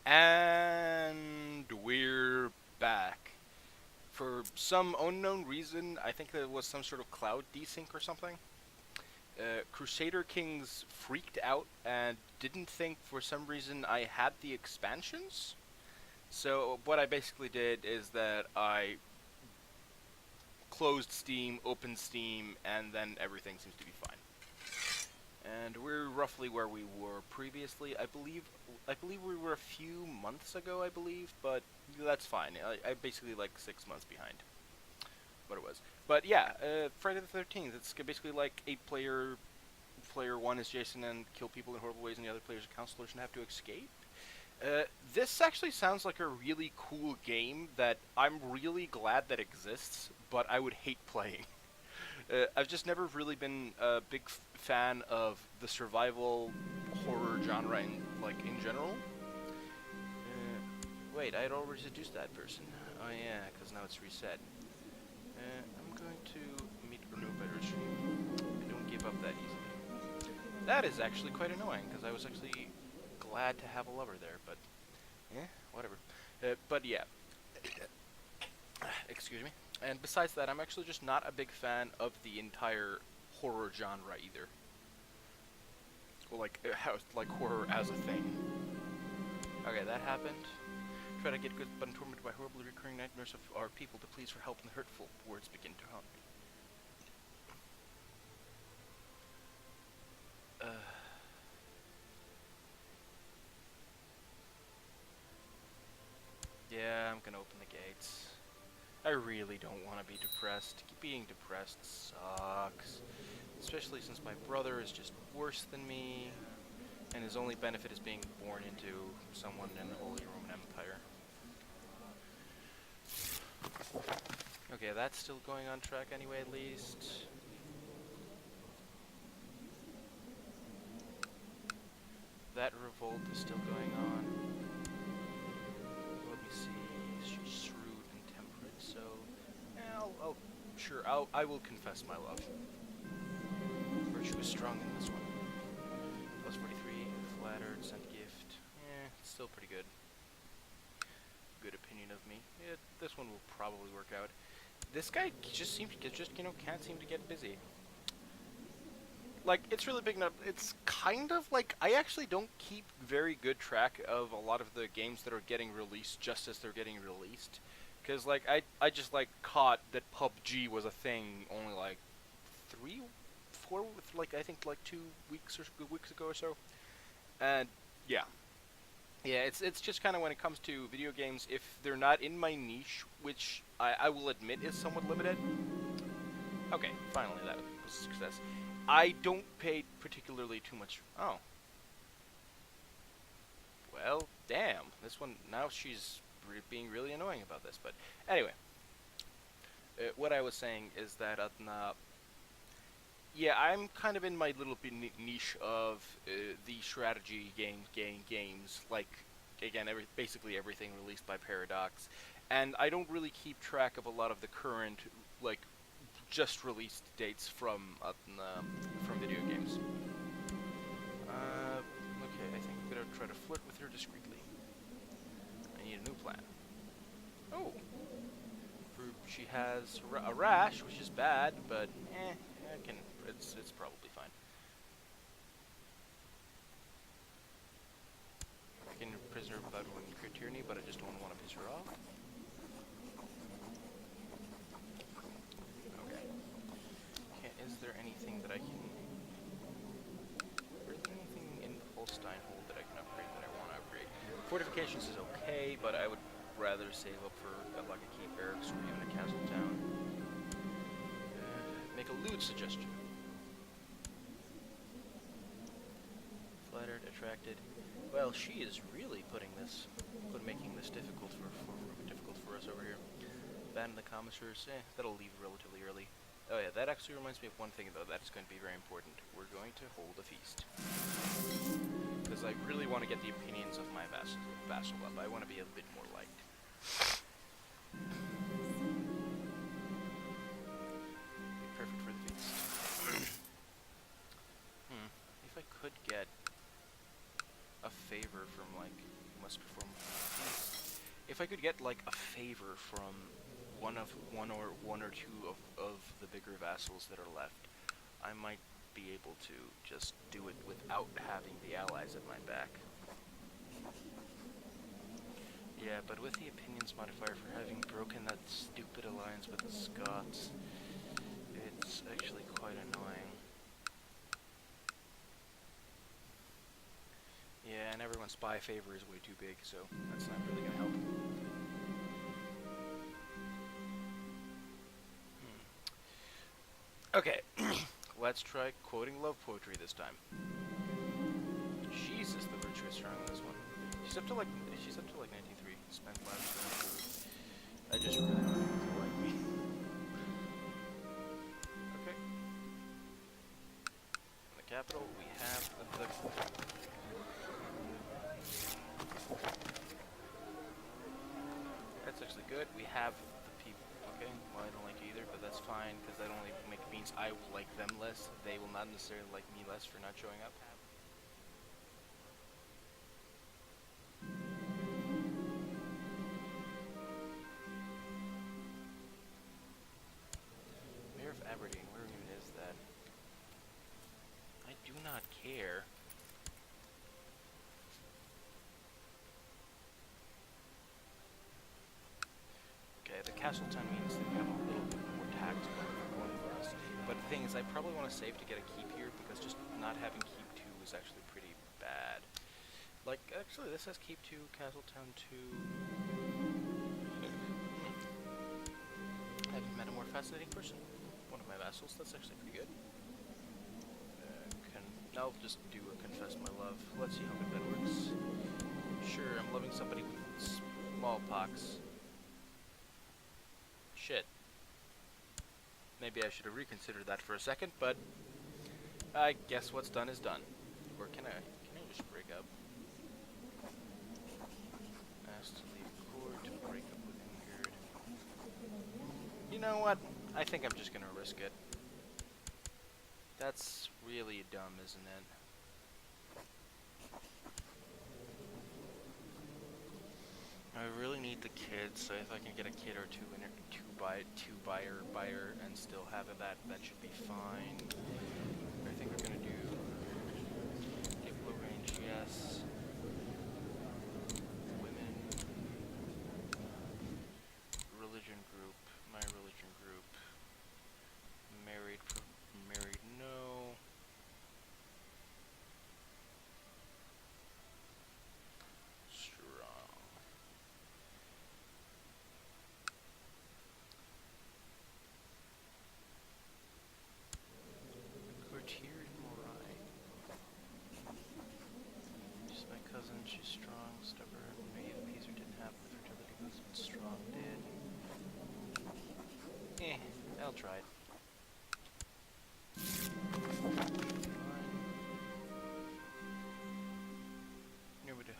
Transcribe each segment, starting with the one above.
And we're back. For some unknown reason, I think there was some sort of cloud desync or something. Crusader Kings freaked out and didn't think for some reason I had the expansions. So what I basically did is that I closed Steam, opened Steam, and then everything seems to be fine. And we're roughly where we were previously. I believe we were a few months ago, I believe, but that's fine. I basically like 6 months behind what it was. But yeah, Friday the 13th, it's basically like 8-player. Player 1 is Jason and kill people in horrible ways, and the other players are counselors and have to escape. This actually sounds like a really cool game that I'm really glad that exists, but I would hate playing. I've just never really been a big fan of the survival horror genre in general. Wait, I had already seduced that person. Oh yeah, because now it's reset. I'm going to meet a new better stream. I don't give up that easily. That is actually quite annoying, because I was actually glad to have a lover there, but whatever. But yeah. Excuse me. And besides that, I'm actually just not a big fan of the entire horror genre either. Well, like horror as a thing. Okay, that happened. Try to get good, but I'm tormented by horribly recurring nightmares of our people to please for help, and the hurtful words begin to haunt me. Yeah, I'm gonna open the gates. I really don't want to be depressed. Being depressed sucks. Especially since my brother is just worse than me, and his only benefit is being born into someone in the Holy Roman Empire. Okay, that's still going on track anyway, at least. That revolt is still going on. Let me see. She's shrewd and temperate, so I will confess my love. Virtue is strong in this one. Plus 43, flattered, sent gift. It's still pretty good. Good opinion of me. Yeah, this one will probably work out. This guy just can't seem to get busy. Like, it's really big enough. It's kind of like, I actually don't keep very good track of a lot of the games that are getting released just as they're getting released. Because, like, I just, like, caught that PUBG was a thing only, like, 2 weeks ago or so. And, yeah. Yeah, it's just kind of when it comes to video games, if they're not in my niche, which I will admit is somewhat limited. Okay, finally, that was a success. I don't pay particularly too much. Oh. Well, damn. This one, now she's being really annoying about this. But anyway, what I was saying is that yeah, I'm kind of in my little bit niche of the strategy games. Like, again, basically everything released by Paradox, and I don't really keep track of a lot of the current, like, just released dates from video games. Okay, I think I'm gonna try to flirt with her discreetly. I need a new plan. Oh, she has a rash, which is bad, but it's probably fine. I can imprison her without going to tyranny, but I just don't want to piss her off. Is there anything that I can... Is there anything in the Holstein hold that I can upgrade that I want to upgrade? Fortifications is okay, but I would rather save up for like a key barracks or even a castle town. Make a lewd suggestion. Flattered, attracted. Well, she is really making this difficult for us over here. Ban the commissars. That'll leave relatively early. Oh yeah, that actually reminds me of one thing, though. That's going to be very important. We're going to hold a feast. Because I really want to get the opinions of my vassal up. I want to be a bit more liked. Be perfect for the feast. If I could get a favor from, like, must perform If I could get like a favor from one or two of the bigger vassals that are left, I might be able to just do it without having the allies at my back. Yeah, but with the opinions modifier for having broken that stupid alliance with the Scots, it's actually quite annoying. Yeah, and everyone's spy favor is way too big, so that's not really gonna help. Okay, let's try quoting love poetry this time. Jesus, the virtue is strong on this one. She's up to like 93. Spend 5 I just really want him to like me. Okay. In the capital, we have the. That's actually good. We have the people. Okay. Well, I don't like you either, but that's fine because that only means I will like them less. They will not necessarily like me less for not showing up. Aberdeen, where even is that? I do not care. Okay, the castle town means that we have a little bit more tax going for us. But the thing is, I probably want to save to get a keep here, because just not having keep 2 is actually pretty bad. Like, actually, this has keep 2, castle town 2. I've met a more fascinating person. One of my vassals, that's actually pretty good. I'll just do a confess my love. Let's see how good that works. Sure, I'm loving somebody with smallpox. Shit. Maybe I should have reconsidered that for a second, but I guess what's done is done. Or can I just break up? Asked to leave court, break up with Ingrid. You know what? I think I'm just gonna risk it. That's really dumb, isn't it? I really need the kids, so if I can get a kid or two buyer and still have it, that should be fine. I think we're gonna do Diplo range, yes. Women, religion group, my religion group, married, no. Strong. Courtier Morai. She's my cousin, she's strong, stubborn, maybe the Peaser didn't have the fertility boost, but strong did. I'll try it.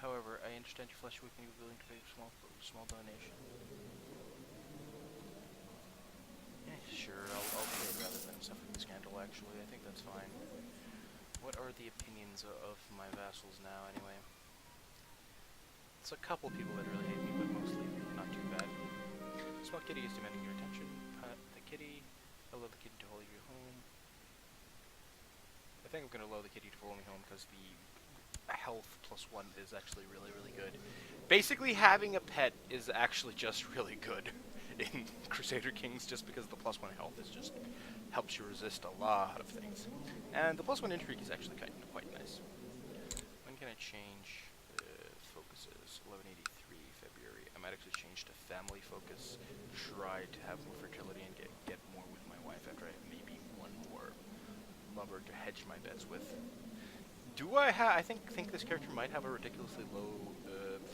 However, I understand your flesh would be willing to pay a small donation. Sure, I'll pay it rather than suffer the scandal, actually. I think that's fine. What are the opinions of my vassals now, anyway? It's a couple people that really hate me, but mostly not too bad. Small kitty is demanding your attention. Pet the kitty. Allow the kitty to follow you home. I think I'm going to allow the kitty to follow me home because the health +1 is actually really, really good. Basically, having a pet is actually just really good in Crusader Kings, just because the +1 health is just helps you resist a lot of things. And the +1 intrigue is actually quite nice. When can I change focuses? 1183 February. I might actually change to family focus. Try to have more fertility and get more with my wife after I have maybe one more lover to hedge my bets with. Do I have? I think this character might have a ridiculously low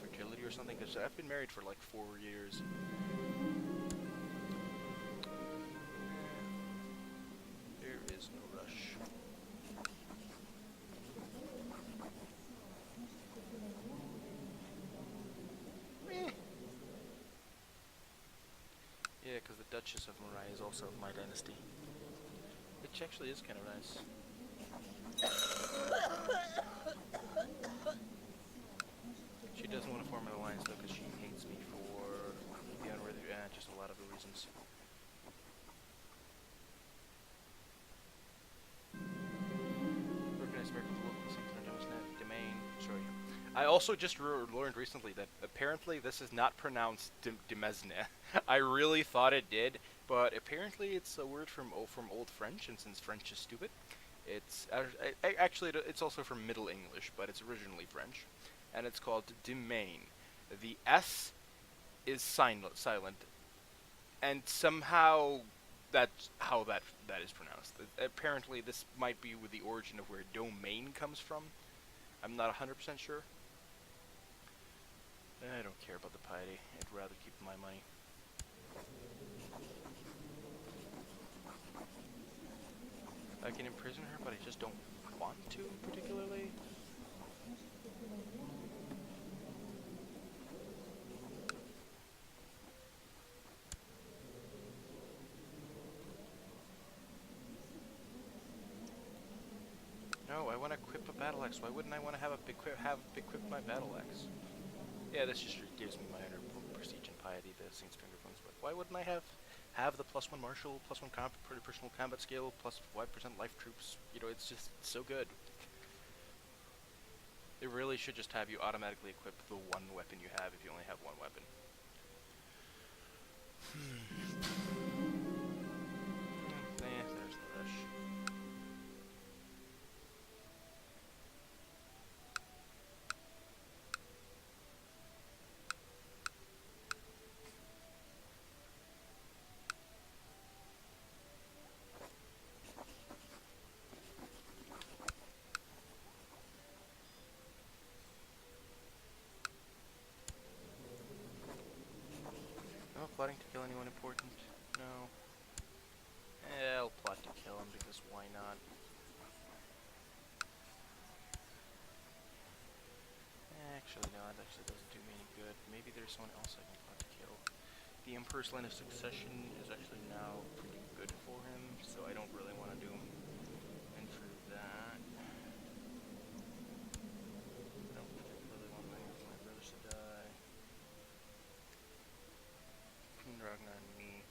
fertility or something, because I've been married for like 4 years. There is no rush. Yeah, because the Duchess of Moray is also of my dynasty, which actually is kind of nice. She doesn't want to form an alliance though, because she hates me for I also just learned recently that apparently this is not pronounced demesne. I really thought it did, but apparently it's a word from Old French, and since French is stupid, actually it's also from Middle English, but it's originally French, and it's called domain. The S is silent, and somehow that's how that is pronounced. Apparently, this might be with the origin of where domain comes from. I'm not 100% sure. I don't care about the piety. I'd rather keep my money. I can imprison her, but I just don't want to particularly. No, I want to equip a battle axe. Why wouldn't I want to have equip my battle axe? Yeah, this just gives me minor prestige and piety, the Saint's Finger Bones, but why wouldn't I have the +1 martial, +1 personal combat skill, +5% life troops? You know, it's just so good. It really should just have you automatically equip the one weapon you have if you only have one weapon. There's the rush. No plotting to kill anyone important? No. I'll plot to kill him because why not? Actually, no, that actually doesn't do me any good. Maybe there's someone else I can plot to kill. The Emperor's line of succession is actually now pretty good for him, so I don't really want to do him enter that. I don't particularly want my brothers to die. Queen Ragnar and me.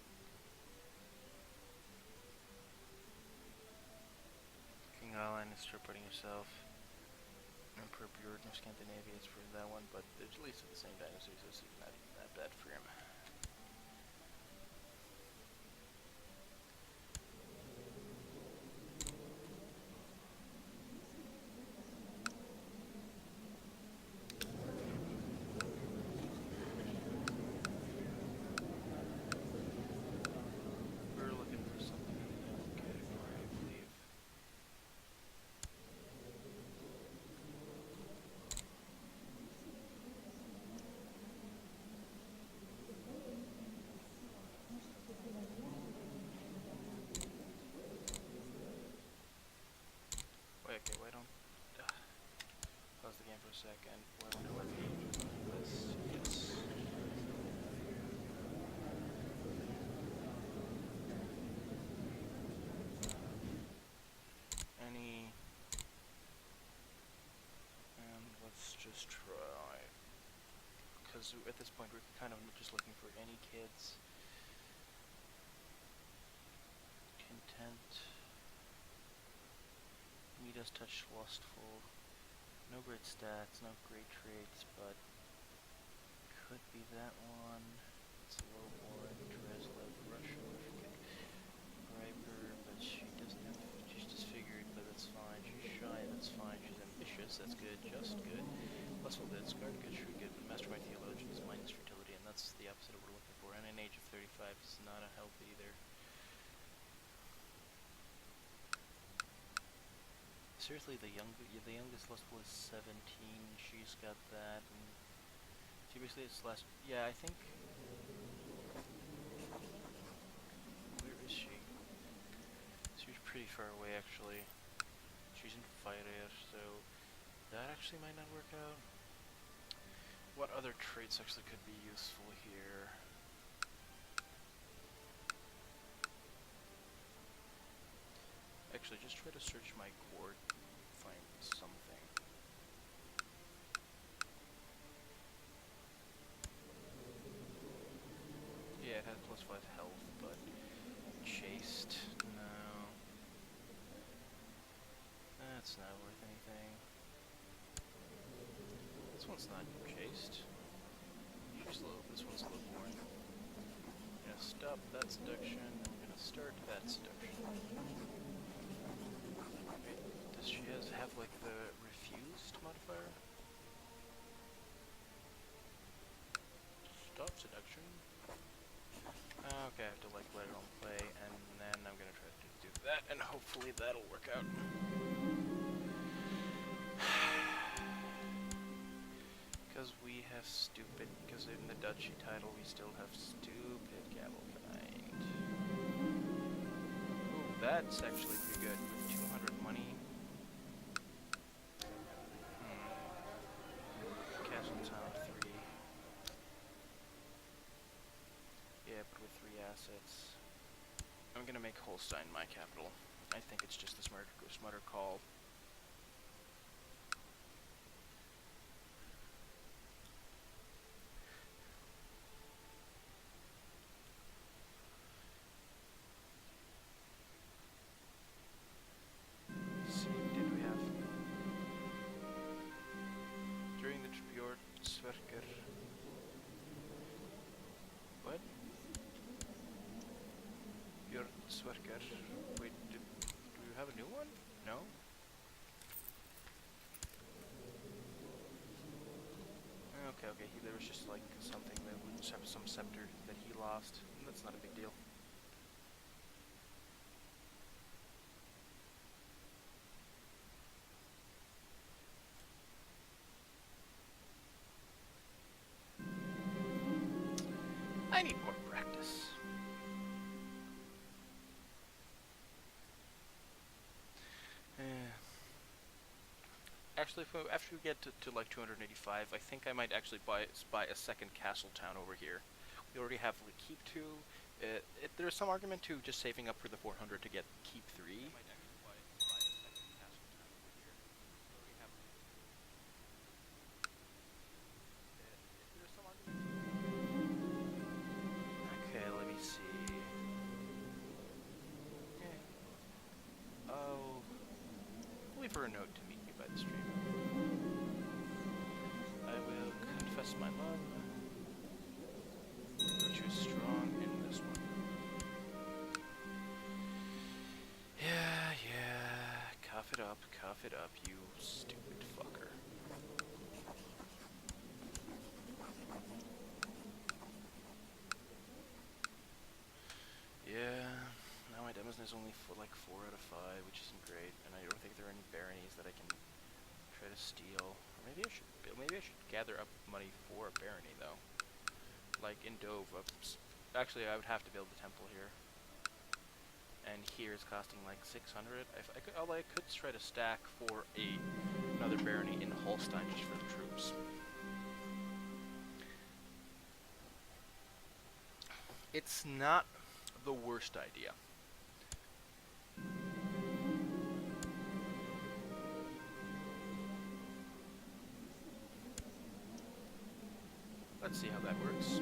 King Alan is reporting yourself. Emperor Bjorn of Scandinavia is for that one, but they're at least of the same dynasty, so it's not even that bad for him. We're looking for something in the young category, I believe. Wait, okay, why don't... pause the game for a second. Why don't I let me do this? Yes. Any... and let's just try... because at this point we're kind of just looking for any kids. Content. Midas touch lustful. No great stats, no great traits, but could be that one. It's a low born, Dreslev, Russian, Riper, but she doesn't have, she's disfigured, but that's fine. She's shy, that's fine. She's ambitious, that's good, just good. Lustful, good, scarred, good, shrewd, good, but mastermind theologian is minus fertility, and that's the opposite of what we're looking for. And an age of 35 is not a help either. Seriously, the youngest lustful is 17. She's got that, and seriously, it's last. Yeah, I think. Where is she? She's pretty far away, actually. She's in Fire, so that actually might not work out. What other traits actually could be useful here? Actually, just try to search my court, find something. Yeah, it has +5 health, but chaste? No. That's not worth anything. This one's not chased. She's low. This one's lowborn. I'm gonna stop that seduction. I'm gonna start that seduction. Wait, does she have like the refused modifier? Stop seduction. Okay, I have to like let it on play, and then I'm gonna try to do that, and hopefully that'll work out. Because we have stupid, because in the duchy title we still have stupid cavalcade. Ooh, that's actually pretty good with 200 money. Castle Town 3. Yeah, but with 3 assets. I'm gonna make Holstein my capital. I think it's just the smarter call. Let's see, did we have during the Bjornsverker? What? Bjornsverker. Wait, do we have a new one? No? Okay, there was just like something that we just have some scepter that he lost. That's not a big deal. I need more practice. Actually, after we get to like 285, I think I might actually buy a second castle town over here. We already have like keep 2. There's some argument to just saving up for the 400 to get keep 3. I might actually buy a second castle town over here. We already have. There's some argument. Okay, let me see. Oh, leave her a note to meet me by the stream. I will confess my love. Virtue is strong in this one. Yeah. Cough it up, you stupid fucker. Yeah. Now my Demosne is only for like 4 out of 5, which isn't great, and I don't think there are any baronies that I can try to steal. Or maybe I should gather up money for a barony though. Like in Dove, actually I would have to build the temple here. And here is costing like 600. Although I could try to stack for another barony in Holstein just for the troops. It's not the worst idea. Let's see how that works.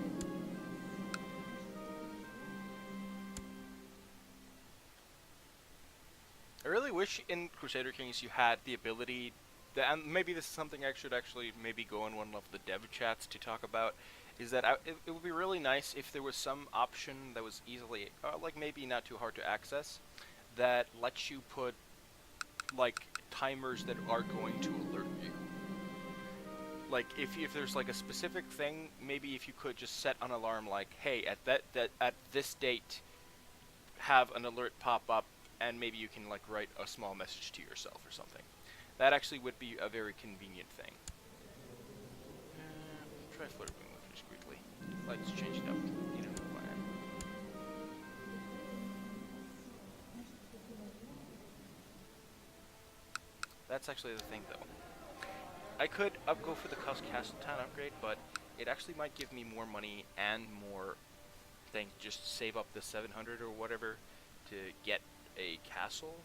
I really wish in Crusader Kings you had the ability, and maybe this is something I should actually maybe go in one of the dev chats to talk about, is that it would be really nice if there was some option that was easily, like maybe not too hard to access, that lets you put like timers that are going to alert you. Like if there's like a specific thing, maybe if you could just set an alarm like, hey, at this date, have an alert pop up, and maybe you can like write a small message to yourself or something. That actually would be a very convenient thing. Try flirting discreetly. Let's change it up. Need a new plan. That's actually the thing though. I could go for the Castle Town upgrade, but it actually might give me more money and more thing. Just save up the 700 or whatever to get a castle.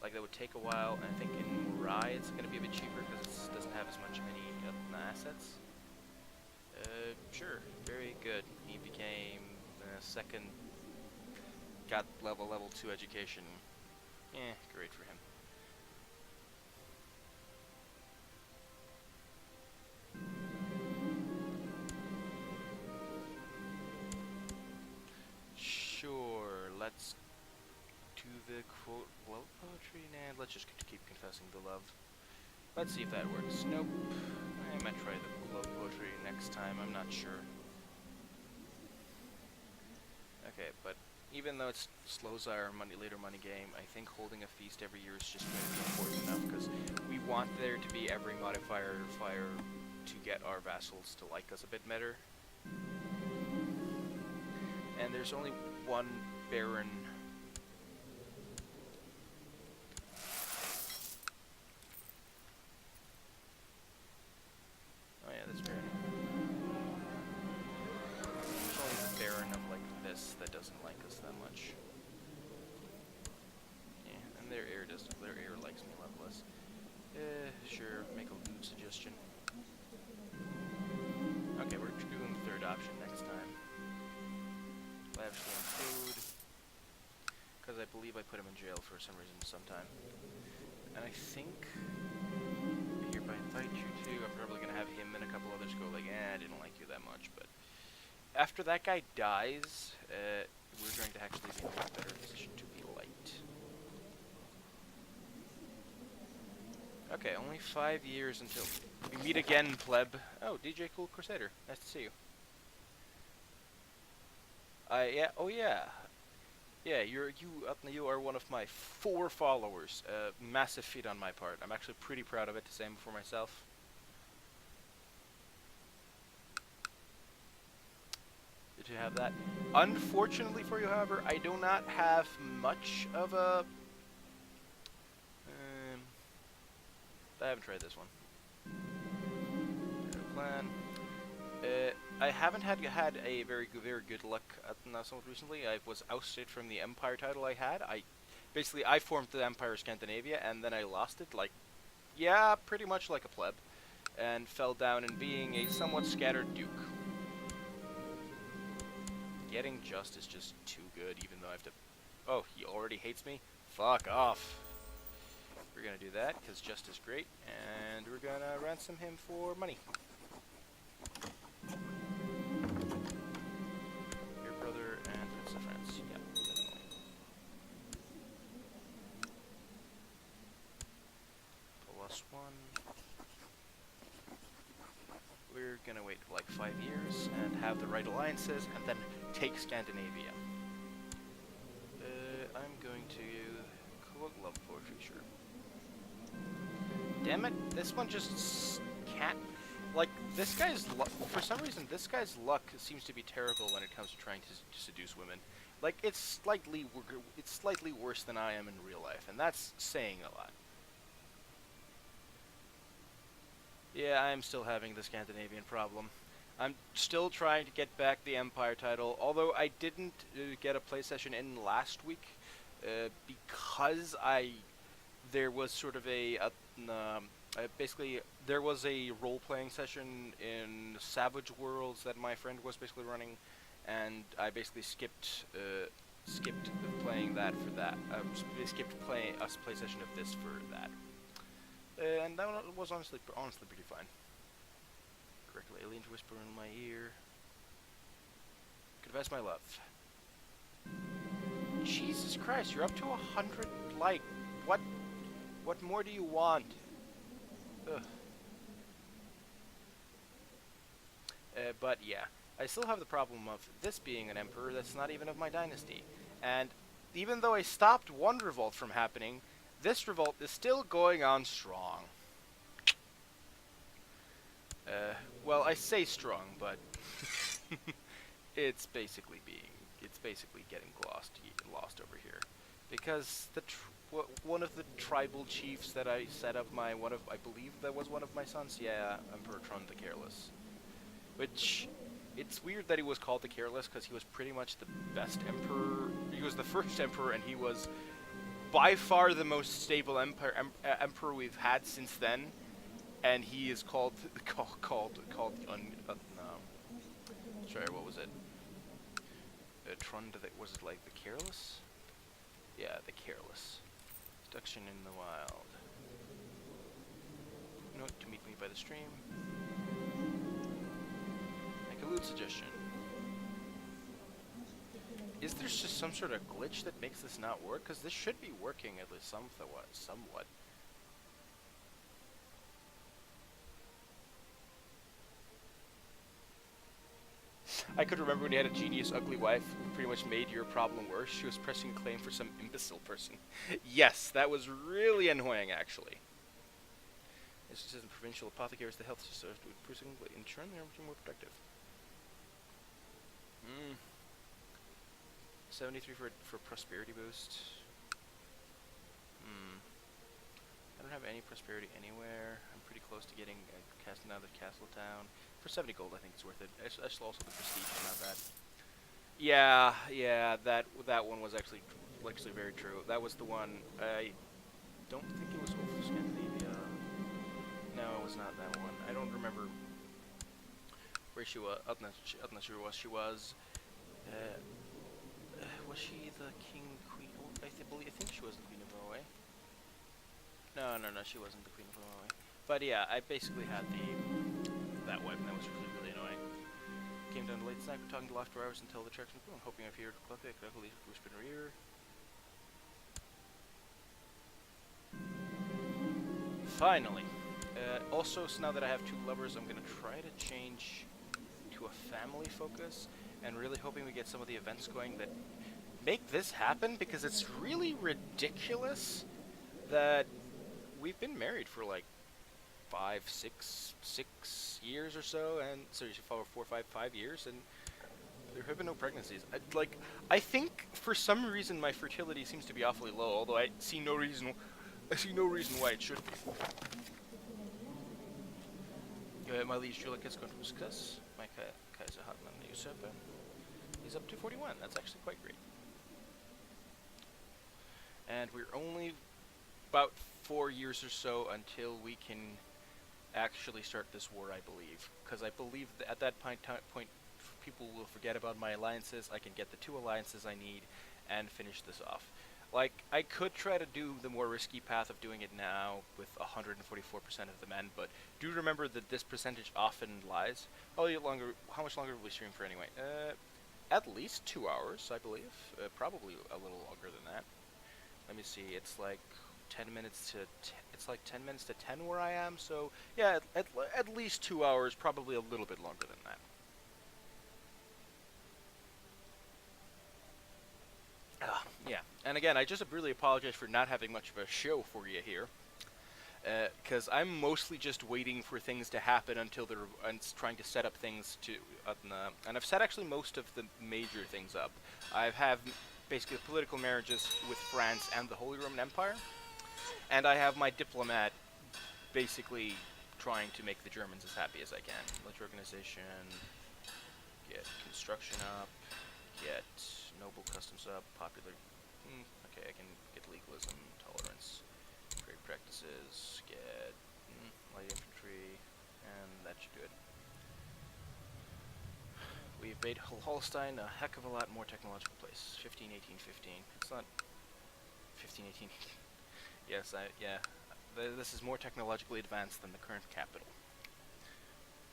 Like that would take a while, and I think in Murai it's going to be a bit cheaper because it doesn't have as much many assets. Sure, very good. He became second, got level 2 education. Great for him. let's do the quote love poetry, and let's just keep confessing the love. Let's see if that works. Nope. I might try the love poetry next time, I'm not sure. Okay, but even though it slows our later money game, I think holding a feast every year is just going to be important enough, because we want there to be every modifier fire to get our vassals to like us a bit better. And there's only one baron. Oh yeah, this baron. There's only the baron of like this that doesn't like us that much. Yeah, and their heir likes me leveless. Sure, make a loot suggestion. Okay, we're doing the third option next time. Lavishly on food, because I believe I put him in jail for some reason sometime. And I think I hereby invite you to. I'm probably gonna have him and a couple others go like, I didn't like you that much. But after that guy dies, we're going to actually be in a much better position to be liked. Okay, only 5 years until we meet again, pleb. Oh, DJ Cool Crusader, nice to see you. Yeah. Oh yeah. Yeah, you are one of my 4 followers. Massive feat on my part. I'm actually pretty proud of it, to say for myself. Did you have that? Unfortunately for you, however, I do not have much of a. I haven't tried this one. Plan. I haven't had a very good luck somewhat recently. I was ousted from the Empire title I had. I formed the Empire Scandinavia, and then I lost it, like, yeah, pretty much like a pleb, and fell down in being a somewhat scattered duke. Getting just is just too good, even though I have to. Oh, he already hates me? Fuck off. We're gonna do that, because just is great, and we're gonna ransom him for money. Your brother and Prince of France. Yeah, definitely. +1. We're gonna wait for like 5 years and have the right alliances, and then take Scandinavia. I'm going to quote love poetry, sure. Damn it, this one just can't. Like, this guy's luck, for some reason, this guy's luck seems to be terrible when it comes to trying to seduce women. Like, it's slightly worse than I am in real life, and that's saying a lot. Yeah, I'm still having the Scandinavian problem. I'm still trying to get back the Empire title, although I didn't get a play session in last week, because there was sort of basically, there was a role-playing session in Savage Worlds that my friend was basically running, and I basically skipped playing that for that. Skipped playing a play session of this for that, and that one was honestly pretty fine. Correctly, alien to whisper in my ear. Confess my love. Jesus Christ, you're up to 100. Like, what more do you want? Ugh. But yeah, I still have the problem of this being an emperor that's not even of my dynasty. And even though I stopped one revolt from happening, this revolt is still going on strong. Well, I say strong, but it's basically getting lost over here, because one of the tribal chiefs that I set up I believe that was one of my sons. Yeah, Emperor Tron the Careless. Which, it's weird that he was called the Careless, because he was pretty much the best emperor. He was the first emperor, and he was by far the most stable emperor we've had since then. And he is called sorry, what was it? Tron, was it like the Careless? Yeah, the Careless. Seduction in the wild. Note to meet me by the stream. Make a loot suggestion. Is there just some sort of glitch that makes this not work? Because this should be working at least somewhat. I could remember when you had a genius ugly wife who pretty much made your problem worse. She was pressing a claim for some imbecile person. Yes, that was really annoying, actually. This is in provincial apothecaries, the health system presumably in turn they are more productive. 73 for prosperity boost. I don't have any prosperity anywhere. I'm pretty close to getting another castle town. For 70 gold, I think it's worth it. Also the prestige is not bad. Yeah, that one was actually very true. That was the one. I don't think it was Wolf Scandinavia. No, it was not that one. I don't remember where she was. I'm not sure where she was. Was she the queen? I think she was the queen of Norway. No, she wasn't the queen of Norway. But yeah, I basically had that weapon that was really annoying. Came down to late night, we're talking to after hours until the traction was hoping I've heard Clucky, I could at least whisper in her ear. Finally. Also, so now that I have 2 lovers, I'm gonna try to change to a family focus, and really hoping we get some of the events going that make this happen, because it's really ridiculous that we've been married for like 6 years or so, and so you should follow 5 years, and there have been no pregnancies. I think for some reason my fertility seems to be awfully low, although I see no reason why it should be. My liege Julik is going to discuss. My Kaiser Hartmann usurper. He's up to 41. That's actually quite great. And we're only about 4 years or so until we can actually start this war, I believe. Because I believe that at that point, people will forget about my alliances. I can get the 2 alliances I need and finish this off. Like, I could try to do the more risky path of doing it now with 144% of the men, but do remember that this percentage often lies. How much longer will we stream for anyway? At least 2 hours, I believe. Probably a little longer than that. Let me see. It's like 10 minutes to 10 where I am. So yeah, at least 2 hours. Probably a little bit longer than that. Yeah, and again, I just really apologize for not having much of a show for you here, because I'm mostly just waiting for things to happen until and trying to set up things to, and I've set actually most of the major things up. I have basically political marriages with France and the Holy Roman Empire, and I have my diplomat basically trying to make the Germans as happy as I can. Military organization, get construction up, get noble customs up, popular. Okay, I can get legalism, tolerance, trade practices, get light infantry, and that should do it. We've made Holstein a heck of a lot more technological place. 15, 18, 15. It's not 15, 18. Yes, this is more technologically advanced than the current capital.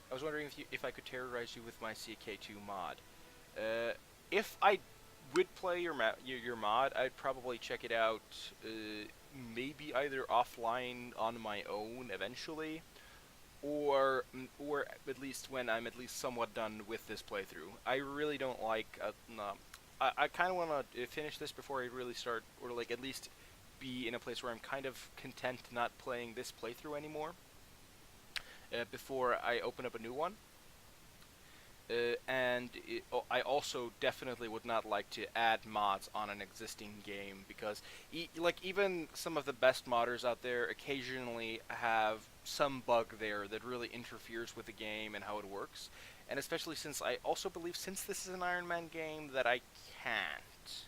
I was wondering if I could terrorize you with my CK2 mod. If I would play your mod, I'd probably check it out, maybe either offline on my own eventually, or at least when I'm at least somewhat done with this playthrough. I really don't like. I kind of want to finish this before I really start, or like at least be in a place where I'm kind of content not playing this playthrough anymore. Before I open up a new one. I also definitely would not like to add mods on an existing game, because even some of the best modders out there occasionally have some bug there that really interferes with the game and how it works. And especially since I also believe, since this is an Iron Man game, that I can't.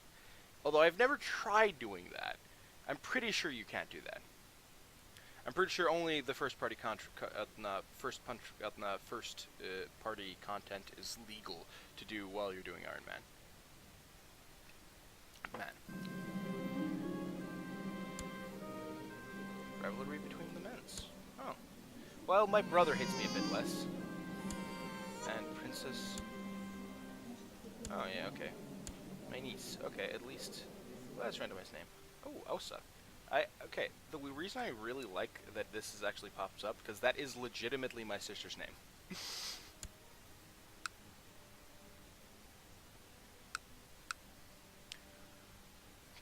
Although I've never tried doing that. I'm pretty sure you can't do that. I'm pretty sure only the first party party content is legal to do while you're doing Iron Man. Rivalry between the men's. Oh. Well, my brother hates me a bit less. And Princess. Oh yeah, okay. My niece. Okay, at least. Well, let's randomize name. Oh, Osa. Okay. The reason I really like that this is actually pops up because that is legitimately my sister's name.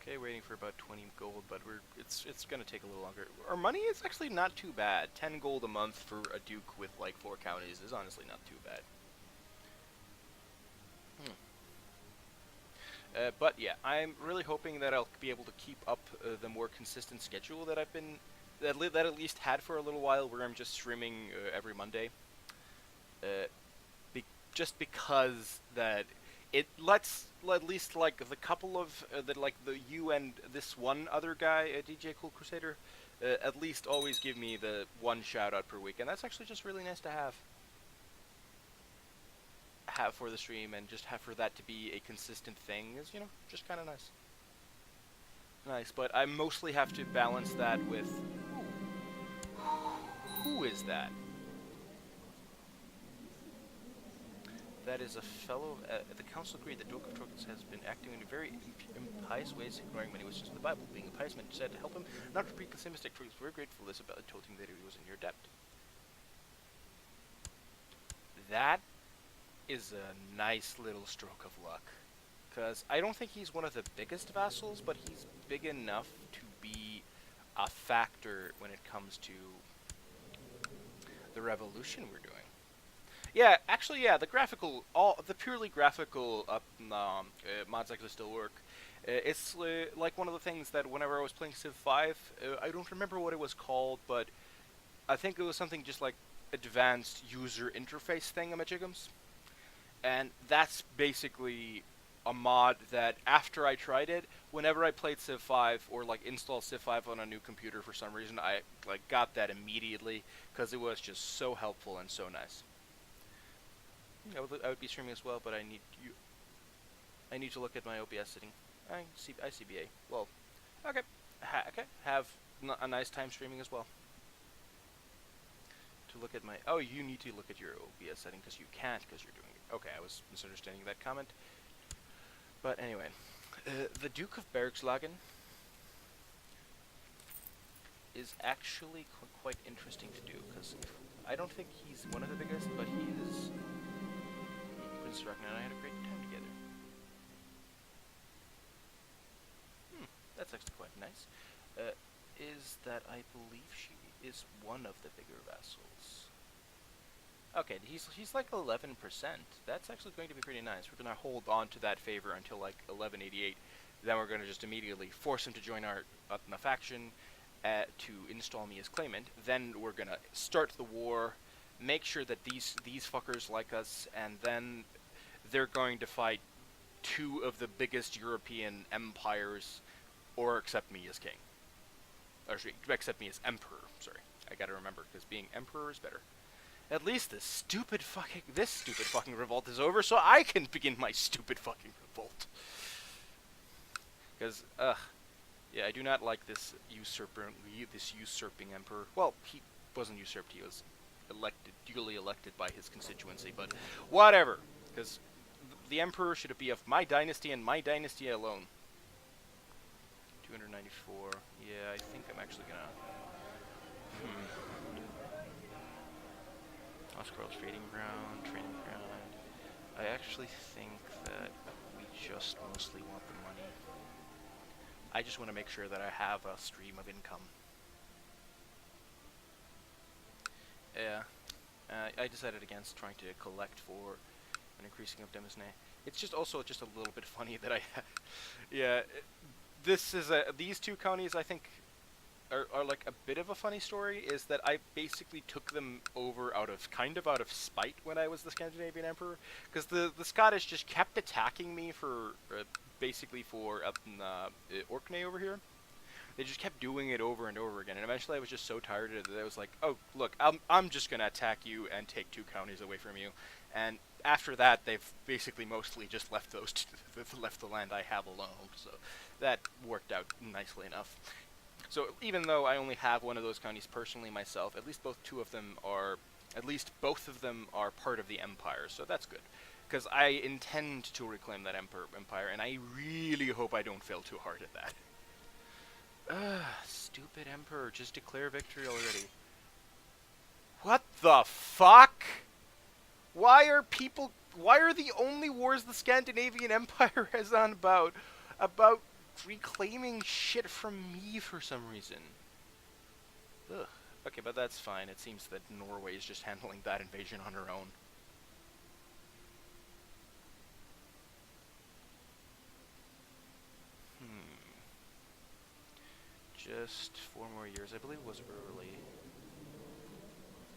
Okay, waiting for about 20 gold, but it's gonna take a little longer. Our money is actually not too bad. 10 gold a month for a duke with like 4 counties is honestly not too bad. But yeah, I'm really hoping that I'll be able to keep up the more consistent schedule that I've been that at least had for a little while, where I'm just streaming every Monday. Uh, just because that it lets at least like the couple of that like the you and this one other guy, DJ Cool Crusader, at least always give me the one shout out per week, and that's actually just really nice to have for the stream, and just have for that to be a consistent thing is, you know, just kind of nice. Nice, but I mostly have to balance that with who is that? That is a fellow. The council agreed that Duke of Trojans has been acting in very impious ways, ignoring many wishes of the Bible. Being a pious man, said to help him not to repeat the same mistake. Trojans were grateful for this about told him that he was in your debt. That is a nice little stroke of luck, because I don't think he's one of the biggest vassals, but he's big enough to be a factor when it comes to the revolution we're doing. Yeah, actually, yeah, the purely graphical mods actually still work. It's like one of the things that whenever I was playing Civ 5, I don't remember what it was called, but I think it was something just like advanced user interface thingamajiggums. And that's basically a mod that after I tried it, whenever I played Civ 5 or like installed Civ 5 on a new computer for some reason, I like got that immediately because it was just so helpful and so nice. I would be streaming as well, but I need to look at my OBS setting. ICBA. Well, okay. Okay. Have a nice time streaming as well. To look at my... Oh, you need to look at your OBS setting because you can't because you're doing it. Okay, I was misunderstanding that comment. But anyway, the Duke of Bergslagen is actually quite interesting to do because I don't think he's one of the biggest, but he is... Prince Ragnar and I had a great time together. That's actually quite nice. Is that I believe she is one of the bigger vassals. Okay, he's like 11%. That's actually going to be pretty nice. We're going to hold on to that favor until like 1188. Then we're going to just immediately force him to join our faction to install me as claimant. Then we're going to start the war, make sure that these fuckers like us, and then they're going to fight 2 of the biggest European empires, or accept me as king. Or accept me as emperor. Sorry, I gotta remember, because being emperor is better. At least this stupid fucking revolt is over, so I can begin my stupid fucking revolt. Because, yeah, I do not like this usurping emperor. Well, he wasn't usurped; he was duly elected by his constituency. But whatever, because the emperor should be of my dynasty and my dynasty alone. 294. Yeah, I think I'm actually gonna. Oscar's trading ground. I actually think that we just mostly want the money. I just want to make sure that I have a stream of income. Yeah. I decided against trying to collect for an increasing of Demisne. It's just also just a little bit funny that I yeah, this is these 2 counties I think are like a bit of a funny story, is that I basically took them over out of spite when I was the Scandinavian Emperor, because the Scottish just kept attacking me for basically for Orkney over here. They just kept doing it over and over again, and eventually I was just so tired of it that I was like, oh, look, I'm just gonna attack you and take 2 counties away from you. And after that, they've basically mostly just left left the land I have alone, so that worked out nicely enough. So even though I only have one of those counties personally myself, at least both of them are part of the empire, so that's good. Because I intend to reclaim that empire, and I really hope I don't fail too hard at that. Stupid emperor, just declare victory already. What the fuck? Why are the only wars the Scandinavian Empire has on about reclaiming shit from me for some reason? Ugh. Okay, but that's fine. It seems that Norway is just handling that invasion on her own. Just 4 more years. I believe it was early.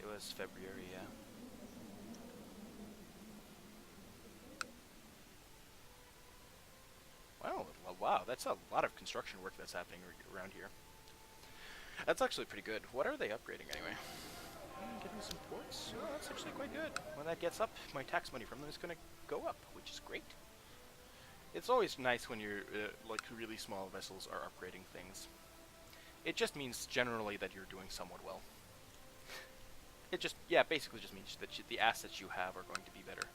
It was February, yeah. Wow, wow, that's a lot of construction work that's happening around here. That's actually pretty good. What are they upgrading anyway? Getting some ports? Oh, that's actually quite good. When that gets up, my tax money from them is going to go up, which is great. It's always nice when your like really small vessels are upgrading things. It just means generally that you're doing somewhat well. It just, yeah, basically just means that the assets you have are going to be better.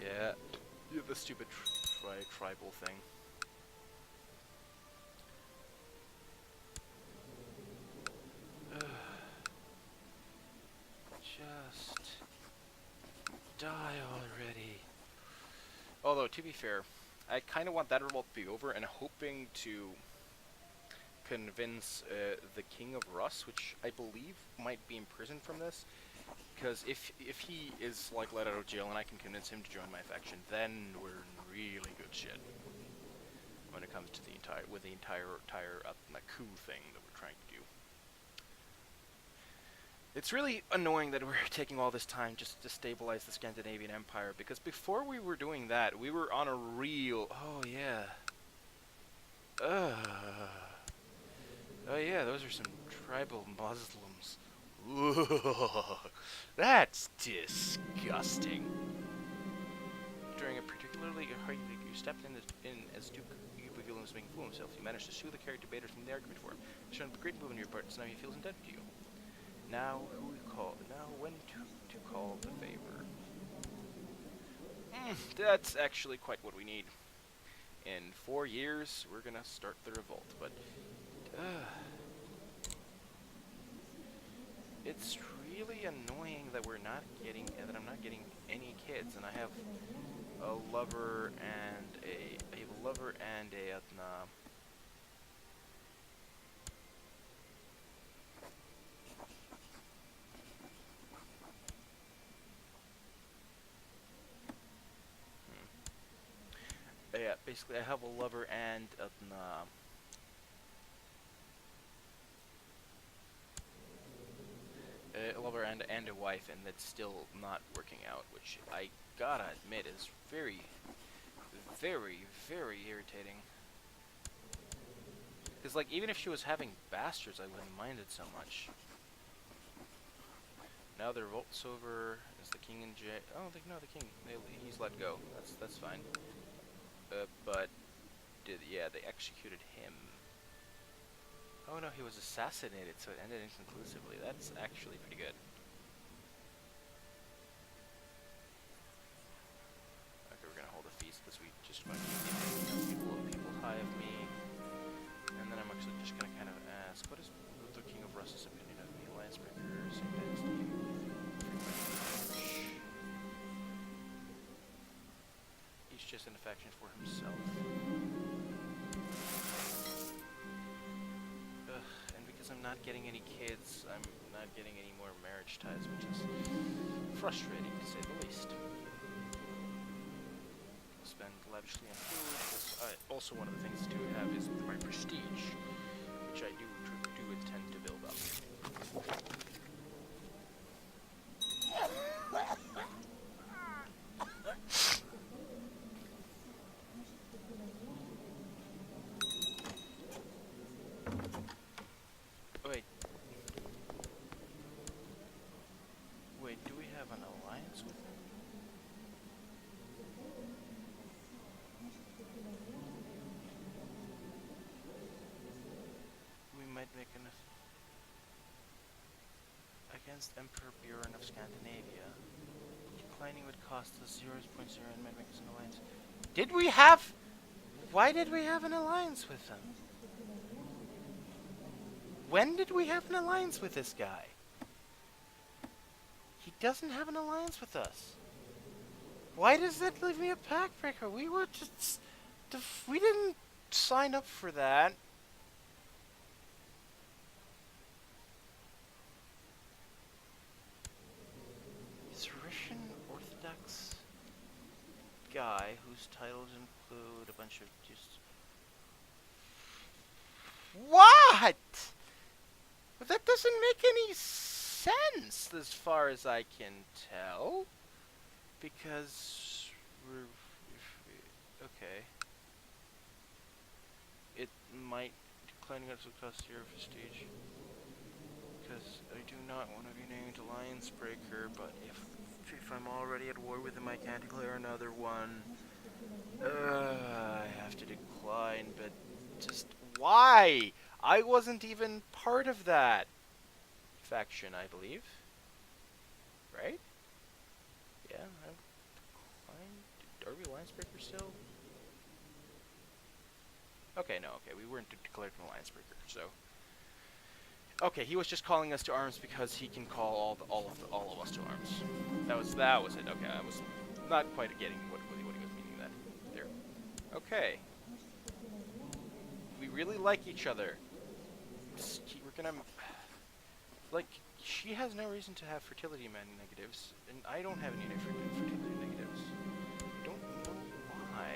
Yeah, the stupid tribal thing. Just die already. Although, to be fair, I kind of want that revolt to be over, and hoping to convince the King of Rus, which I believe might be imprisoned from this, because if he is like let out of jail and I can convince him to join my faction, then we're in really good shit when it comes to the entire coup thing that we're trying to do. It's really annoying that we're taking all this time just to stabilize the Scandinavian Empire, because before we were doing that, we were on a real... Oh, yeah. Oh, yeah, those are some tribal Muslims. Ugh, that's disgusting. During a particularly hard week, you stepped in as Duke Eadwig was making a fool of himself. You managed to sue the character debaters from the argument for him. It's shown a great move on your part, so now he feels indebted to you. Now when to call the favor. That's actually quite what we need. In 4 years, we're gonna start the revolt, but it's really annoying that I'm not getting any kids, and I have a lover and a Etna. Yeah, basically I have a lover and a lover and a wife, and that's still not working out, which I gotta admit is very, very, very irritating. Because, like, even if she was having bastards, I wouldn't mind it so much. Now the revolt's over. Is the king in jail? Oh, no, the king. He's let go. That's fine. But they executed him. Oh no, he was assassinated, so it ended inconclusively. That's actually pretty good. Okay, we're gonna hold a feast because we just want to keep people high of me. And then I'm actually just gonna kind of ask, what is the King of Russ's opinion of me? Alliance breakers, dynasty. Each just in a faction for himself. I'm not getting any kids, I'm not getting any more marriage ties, which is frustrating to say the least. I'll spend lavishly on food. Also, one of the things to have is my prestige, which I do intend to build up. Wait, do we have an alliance with them? We might make an against Emperor Buren of Scandinavia. declining would cost us 0.0 and might make us an alliance. Did we have... Why did we have an alliance with them? When did we have an alliance with this guy? He doesn't have an alliance with us. Why does that leave me a pact breaker? We were just... We didn't sign up for that. Russian Orthodox guy whose titles include a bunch of just... What? But that doesn't make any sense as far as I can tell. Because okay. It might decline against the cost of your prestige. Because I do not want to be named Alliance Breaker, but if I'm already at war with him, I can't declare another one. I have to decline, but just why? I wasn't even part of that faction, I believe. Right? Yeah, I declined. Are we Alliance Breaker still? Okay, no, okay, we weren't declared an Alliance Breaker, so... Okay, he was just calling us to arms because he can call all of us to arms. That was it. Okay, I was not quite getting what he was meaning that there. Okay, we really like each other. We're gonna like. She has no reason to have fertility negatives, and I don't have any fertility negatives. I don't know why.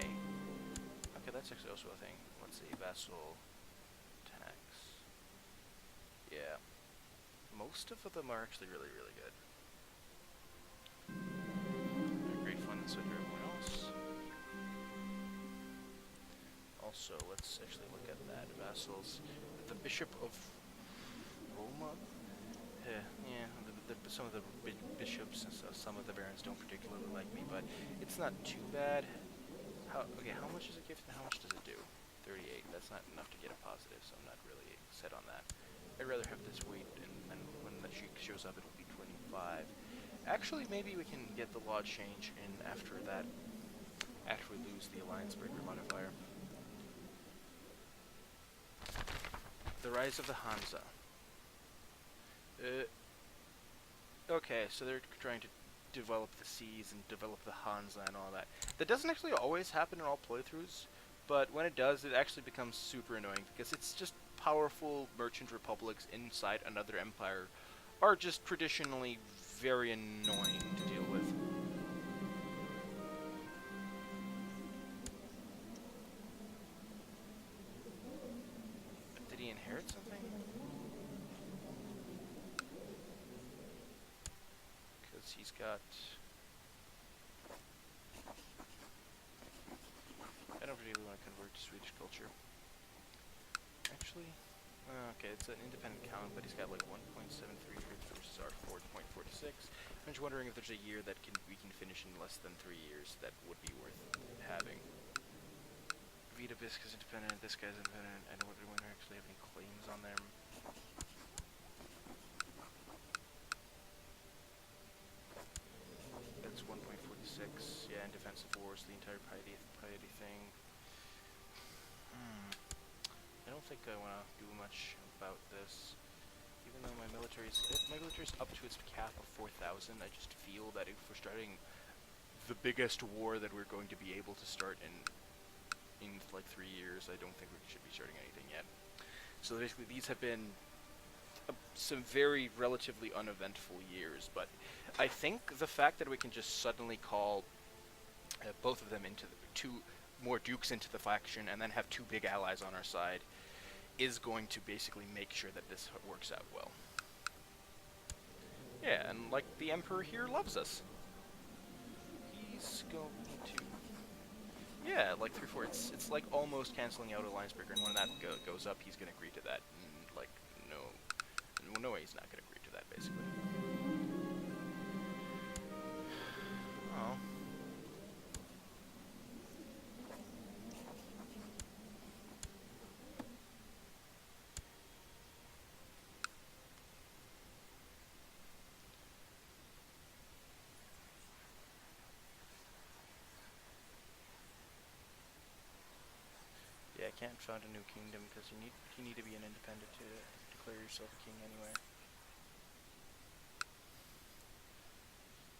Okay, that's actually also a thing. Let's see, vassal. Yeah, most of them are actually really, really good. They're great fun inside for everyone else. Also, let's actually look at that. Vassals. The Bishop of Roma? Yeah, some of the bishops and some of the barons don't particularly like me, but it's not too bad. How much does it give and how much does it do? 38. That's not enough to get a positive, so I'm not really set on that. I'd rather have this wait, and then when the sheik shows up, it'll be 25. Actually, maybe we can get the law change in after that, after we lose the Alliance Breaker modifier. The rise of the Hansa. Okay, so they're trying to develop the seas and develop the Hansa and all that. That doesn't actually always happen in all playthroughs, but when it does, it actually becomes super annoying, because it's just powerful merchant republics inside another empire are just traditionally very annoying to deal with. Did he inherit something? Because he's got... I don't really want to convert to Swedish culture. Actually, okay, it's an independent count, but he's got like 1.73 versus our 4.46. I'm just wondering if there's a year that we can finish in less than 3 years that would be worth having. Vita Bisc is independent, this guy's independent. I don't want to actually have any claims on them. That's 1.46, yeah, and defensive wars, the entire piety thing. I don't think I want to do much about this. Even though my military's up to its cap of 4,000, I just feel that if we're starting the biggest war that we're going to be able to start in like 3 years, I don't think we should be starting anything yet. So basically these have been some very relatively uneventful years, but I think the fact that we can just suddenly call both of them into two more dukes into the faction and then have two big allies on our side is going to basically make sure that this works out well. Yeah, and like the Emperor here loves us. He's going to... Yeah, like 3-4. It's like almost canceling out Alliance Breaker, and when that goes up, he's going to agree to that. And, like, no way he's not going to agree to that, basically. Oh. can't found a new kingdom because you need to be an independent to declare yourself king anyway.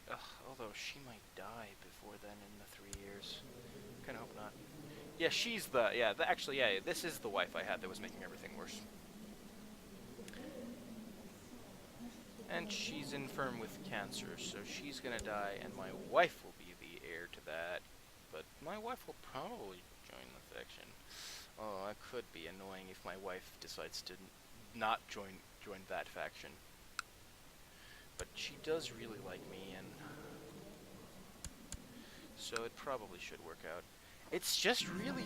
Ugh, although she might die before then in the 3 years. Kinda hope not. Yeah, she's the, actually, yeah, this is the wife I had that was making everything worse. And she's infirm with cancer, so she's gonna die, and my wife will be the heir to that. But my wife will probably join the faction. Oh, that could be annoying if my wife decides to not join that faction. But she does really like me, and so it probably should work out. It's just really...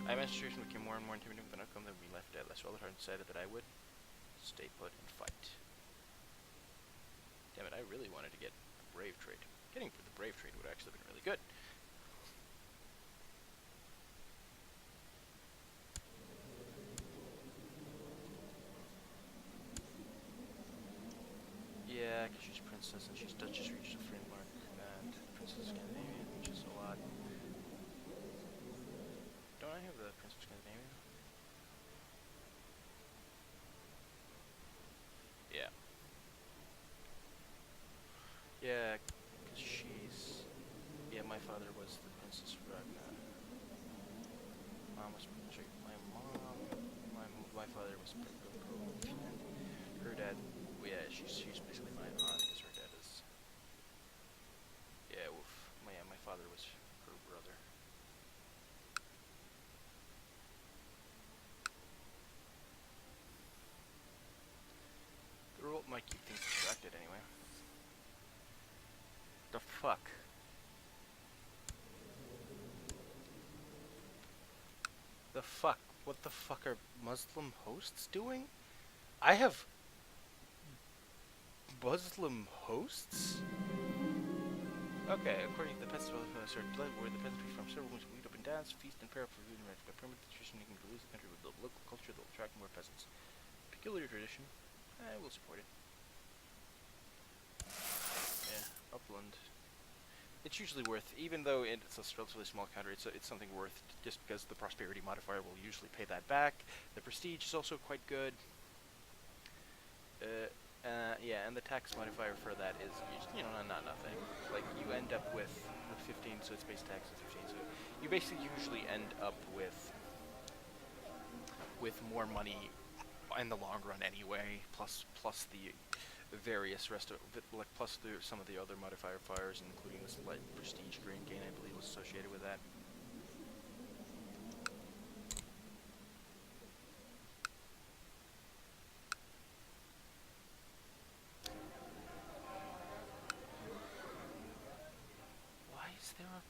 My menstruation became more and more intimidating with an outcome that we left at. Less Rutherford decided that I would stay put and fight. Damn it, I really wanted to get a brave trait. Getting for the brave trait would actually have been really good. Yeah, because she's a princess and she's Duchess Regent of finnmark, and Princess Scandinavian, which is a lot. Don't I have the Princess Scandinavian? Yeah. Yeah, because she's... Yeah, my father was the Princess Ragnar. Mom was... Sorry, my father was and her dad... Yeah, she's basically my aunt, because her dad is... Yeah, oof. My father was her brother. The revolt might keep things distracted anyway. The fuck? The fuck? What the fuck are Muslim hosts doing? I have... Muslim hosts? Okay, according to the festival of where the peasantry from several weeks meet up and dance, feast and pair for food and rent. By permanent tradition, you can release the country with the local culture that will attract more peasants. Peculiar tradition. I will support it. Yeah, upland. It's usually worth, even though it's a relatively small counter, it's something worth just because the prosperity modifier will usually pay that back. The prestige is also quite good. Yeah, and the tax modifier for that is, not nothing. Like, you end up with 15, so its base tax is 15, so you basically usually end up with more money in the long run anyway, plus the various rest of it, like plus some of the other modifiers, including the slight prestige gain I believe was associated with that. Why is there a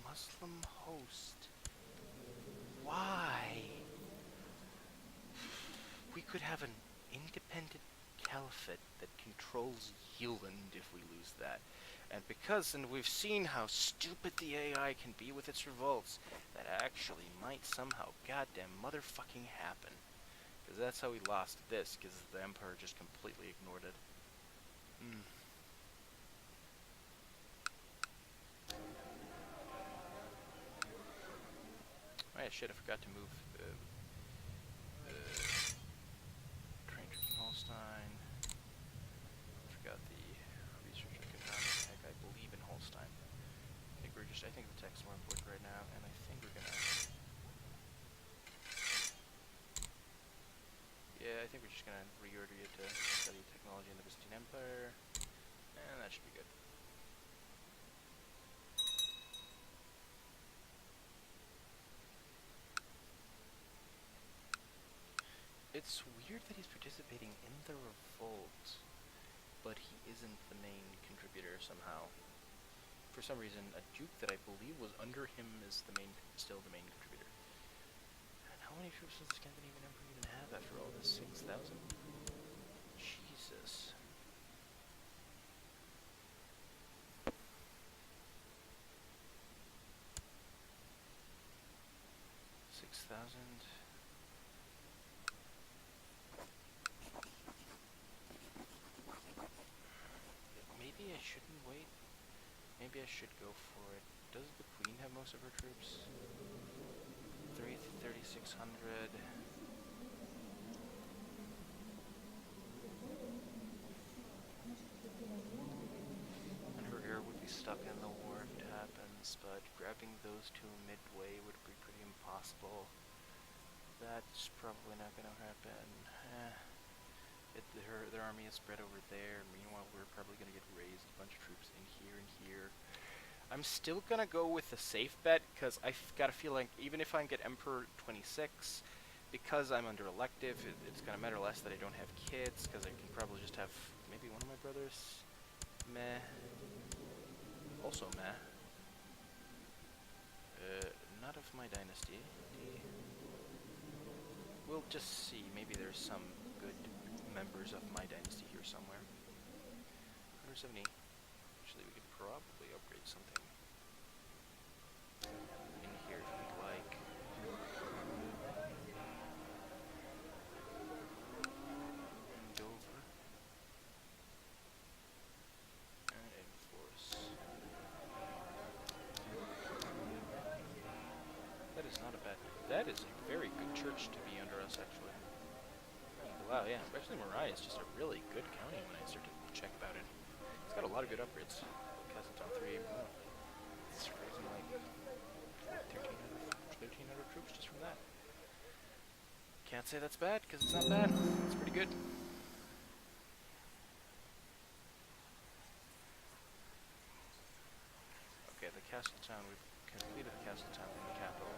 Muslim host? Why? We could have an independent caliphate that controls Yulin if we lose that. And we've seen how stupid the AI can be with its revolts, that actually might somehow goddamn motherfucking happen. Because that's how we lost this, because the Emperor just completely ignored it. Oh yeah, shit, I forgot to move train troops in Holstein. I forgot the research economic, I believe in Holstein. I think the tech's more important right now, and I think we're gonna... Yeah, I think we're just gonna reorder you to study technology in the Byzantine Empire, and that should be good. It's weird that he's participating in the revolt, but he isn't the main contributor somehow. For some reason, a duke that I believe was under him is still the main contributor. And how many troops does the Scandinavian Empire even have after all this? 6,000? Jesus. 6,000. Maybe I shouldn't wait. Maybe I should go for it Does the Queen have most of her troops? 3,600. And her heir would be stuck in the war if it happens, but grabbing those two midway would be pretty impossible. That's probably not going to happen. Their army is spread over there. Meanwhile, we're probably going to get raised a bunch of troops in here and here. I'm still going to go with the safe bet, because I've got a feeling, even if I get Emperor 26, because I'm under elective, it's going to matter less that I don't have kids, because I can probably just have maybe one of my brothers. Meh. Also meh. Not of my dynasty. We'll just see. Maybe there's some good members of my dynasty here somewhere. 170. Actually, we could probably upgrade something in here if we'd like. And Dover. And enforce. That is not a bad... That is a very good church to be under us, actually. Wow, yeah. Actually, Morai is just a really good county when I start to check about it. It's got a lot of good upgrades. Kazakhstan 3, wow. It's raising like 1,300 troops just from that. Can't say that's bad, because it's not bad. It's pretty good. Okay, the castle town, we've completed the castle town in the capital.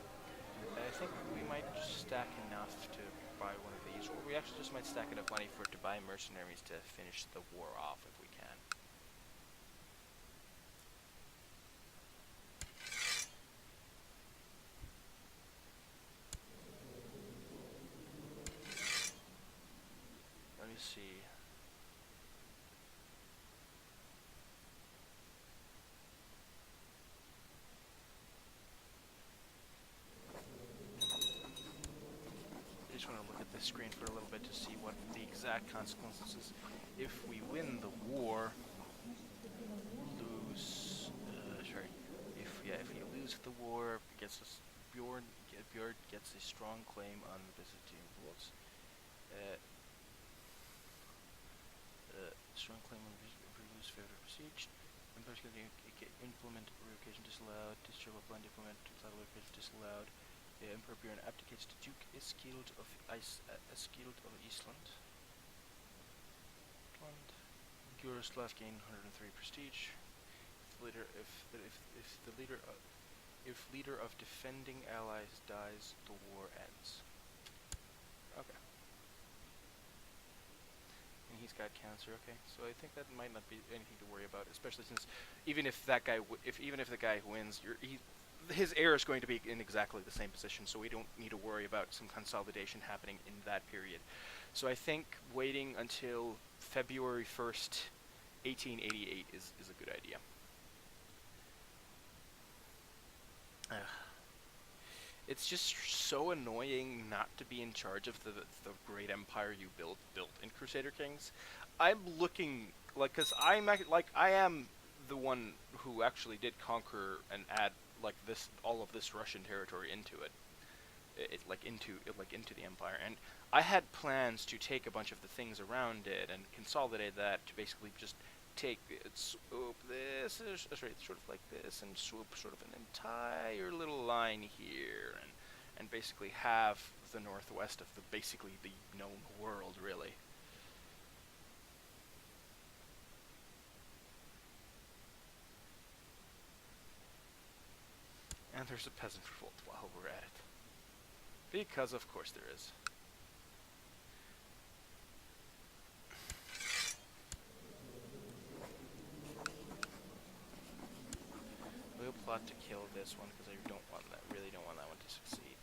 And I think we might just stack enough to buy one of these, or we actually just might stack enough money for it to buy mercenaries to finish the war off if we can. Let me see. I just want to look at this screen for a little bit to see what the exact consequences is. If we win the war, if we lose the war, Bjorn gets a strong claim on the Byzantine rules. Strong claim on the rules favored besieged. Empires can implement revocation disallowed. Discharge of blind implement revocation disallowed. Emperor Bjorn abdicates to Duke Eskild of Eastland. Yuroslav gain 103 prestige. If leader of defending allies dies, the war ends. Okay. And he's got cancer. Okay, so I think that might not be anything to worry about, especially since even if that guy, even if the guy who wins, his heir is going to be in exactly the same position, so we don't need to worry about some consolidation happening in that period. So I think waiting until February 1st, 1888 is a good idea. It's just so annoying not to be in charge of the great empire you built in Crusader Kings. I'm looking like, cause I am the one who actually did conquer and add all of this Russian territory into into the empire, and I had plans to take a bunch of the things around it and consolidate that to basically just swoop this, sort of like this, and swoop sort of an entire little line here, and basically have the northwest of basically the known world, really. And there's a peasant revolt while we're at it. Because of course there is. We'll plot to kill this one because I really don't want that one to succeed.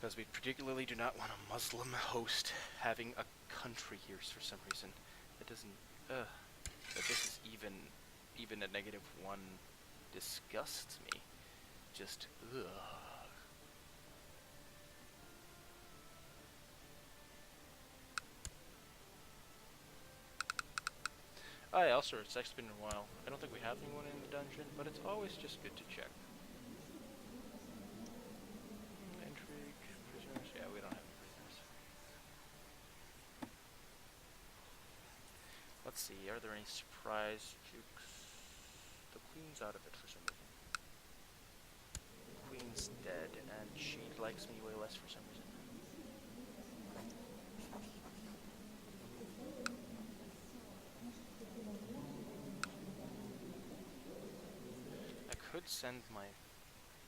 Because we particularly do not want a Muslim host having a country here for some reason. That doesn't, that this is even a -1 disgusts me. Just, ugh. Ah, yeah, also, it's actually been a while. I don't think we have anyone in the dungeon, but it's always just good to check. Intrigue, prisoners. Yeah, we don't have any prisoners. Let's see, are there any surprise jukes? The queen's out of it for some reason. Queen's dead, and she likes me way less for some reason. I could send my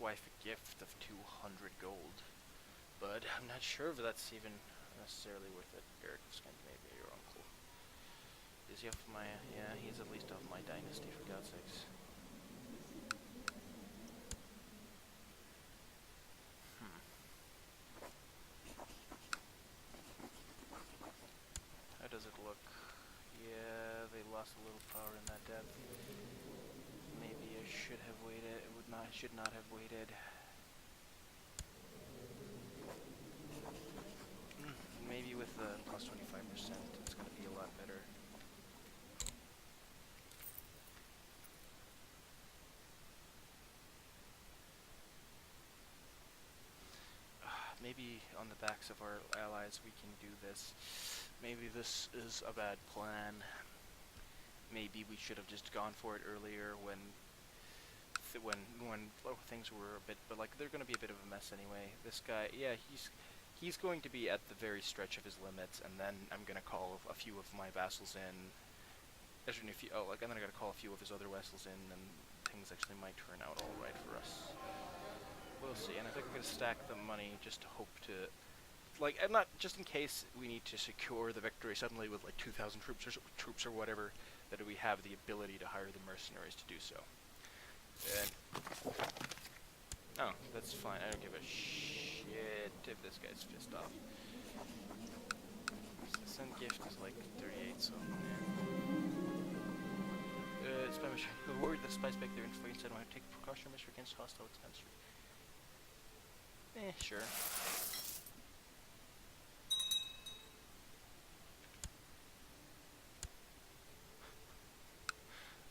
wife a gift of 200 gold, but I'm not sure if that's even necessarily worth it. Eric of Scandinavia, your uncle. Is he of my... yeah, he's at least of my dynasty, for God's sakes. How does it look? Yeah, they lost a little power in that depth. Maybe I should have waited. Should not have waited. Maybe with the plus 25%, it's going to be a lot better. Maybe on the backs of our allies we can do this. Maybe this is a bad plan. Maybe we should have just gone for it earlier when things were a bit, but like they're going to be a bit of a mess anyway. This guy, yeah, he's going to be at the very stretch of his limits, and then I'm going to call a few of my vassals in. Actually, and then I got to call a few of his other vassals in, and things actually might turn out all right for us. We'll see, and I think I'm going to stack the money just to hope to, like, and not just in case we need to secure the victory suddenly with like 2,000 troops or whatever, that we have the ability to hire the mercenaries to do so. And oh, that's fine. I don't give a shit if this guy's pissed off. Send gift is like 38, so yeah. Spy mission. We're worried that spies back there in Flea said I want to take precautionary measure against hostile expansion. Sure.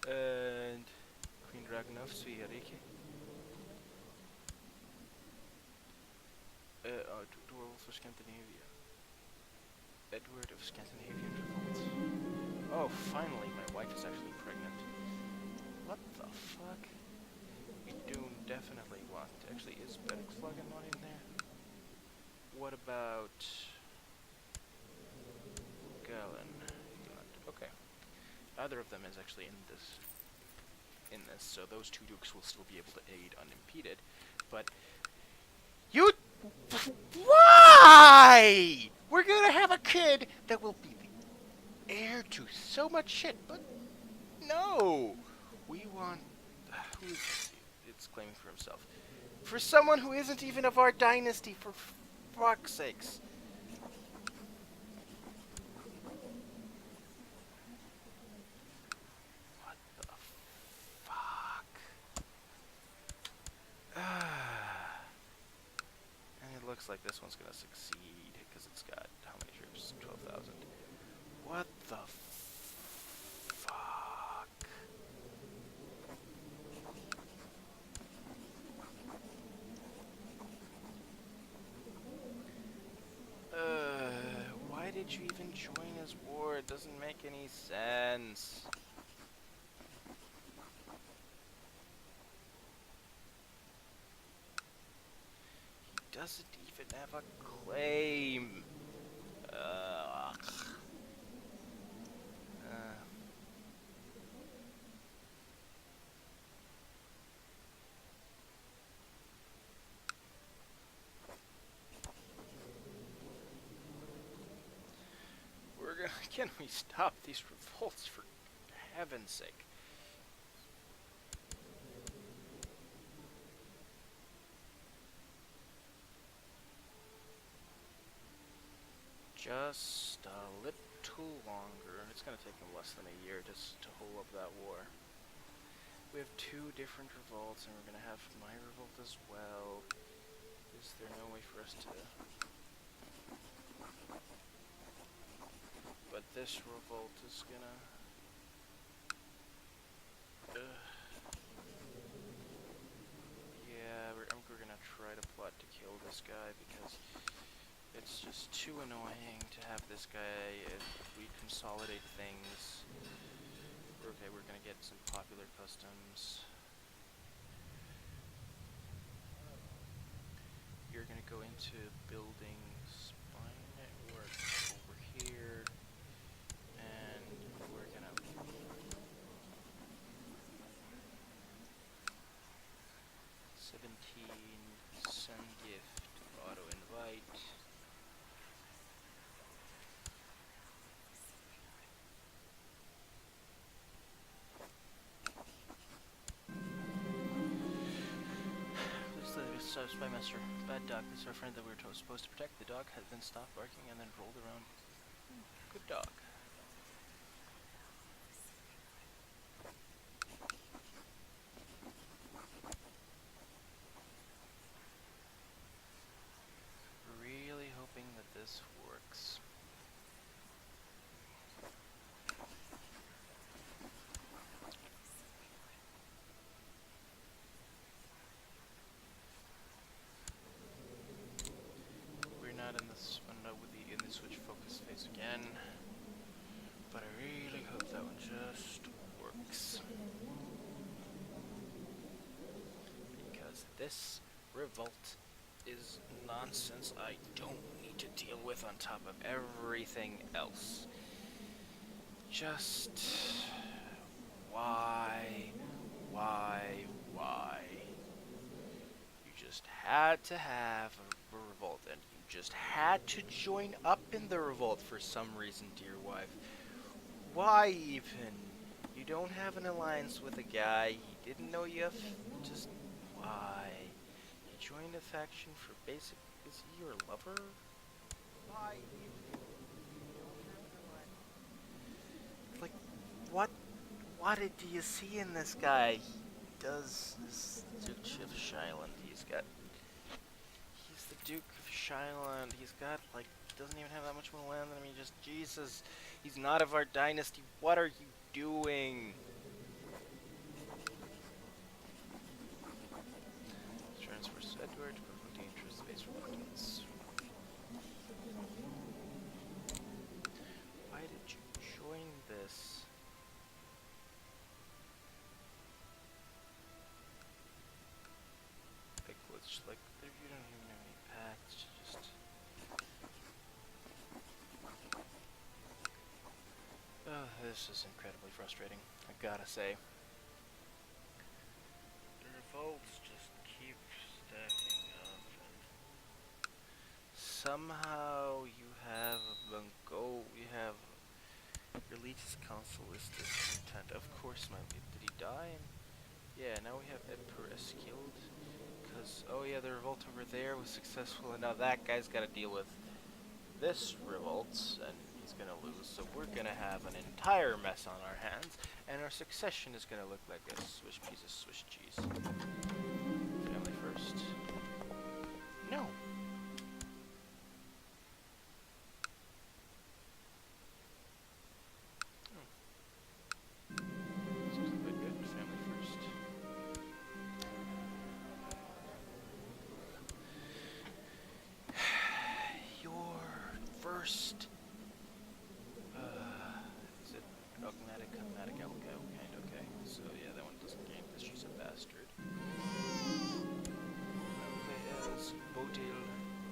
And Queen Dragunov, Sviariki. Dwarf of Scandinavia. Edward of Scandinavian Revolt. Oh, finally, my wife is actually pregnant. What the fuck? We do definitely want... Actually, is Bergslagen not in there? What about... Galen? Okay. Neither of them is actually in this, so those two dukes will still be able to aid unimpeded. But... You... Why? We're gonna have a kid that will be the heir to so much shit, but no! We want... It's claiming for himself. For someone who isn't even of our dynasty, for fuck's sakes. What the fuck? And it looks like this one's gonna succeed, because it's got how many troops? 12,000. What the fuck? Why did you even join his war? It doesn't make any sense. He doesn't even have a claim. Can we stop these revolts, for heaven's sake? Just a little longer. It's going to take them less than a year just to hold up that war. We have two different revolts, and we're going to have my revolt as well. Is there no way for us to... But this revolt is gonna... Yeah, we're gonna try to plot to kill this guy because it's just too annoying to have this guy if we consolidate things. Okay, we're gonna get some popular customs. You're gonna go into building spine network over here, and we're gonna 17 send gift auto invite. Spy master, bad dog. This is our friend that we were supposed to protect. The dog has then stopped barking and then rolled around. Good dog. Really hoping that this works. We're not in this window with the switch focus phase again, but I really hope that one just works. Because this revolt is nonsense I don't need to deal with on top of everything else. Just why? You just had to have a revolt, and you just had to join up in the revolt for some reason, dear wife. Why even? You don't have an alliance with a guy, he didn't know you have, just why? You joined a faction for basic, is he your lover? Why even? You don't have an alliance. Like, what do you see in this guy? He does this Duke of Shiland, he's the Duke of Shiland, he's got, like, doesn't even have that much more land than me, just, Jesus, he's not of our dynasty, what are you doing? Transfer to Eadwig to prevent dangerous space reluctance. Why did you join this? Like, let's, like, if you don't even have any pacts, just... Oh, this is incredibly frustrating, I gotta say. The revolts just keep stacking up, and somehow you have you have your Legis Council is discontent. Of course, did he die? Yeah, now we have Empress killed. Because, oh yeah, the revolt over there was successful, and now that guy's gotta deal with this revolt, and he's gonna lose, so we're gonna have an entire mess on our hands, and our succession is gonna look like a Swiss piece of Swiss cheese. Family first. No! Seems a bit good. Family first. Your first... is it dogmatic, okay. So yeah, that one doesn't gain because she's a bastard. Play as Bodil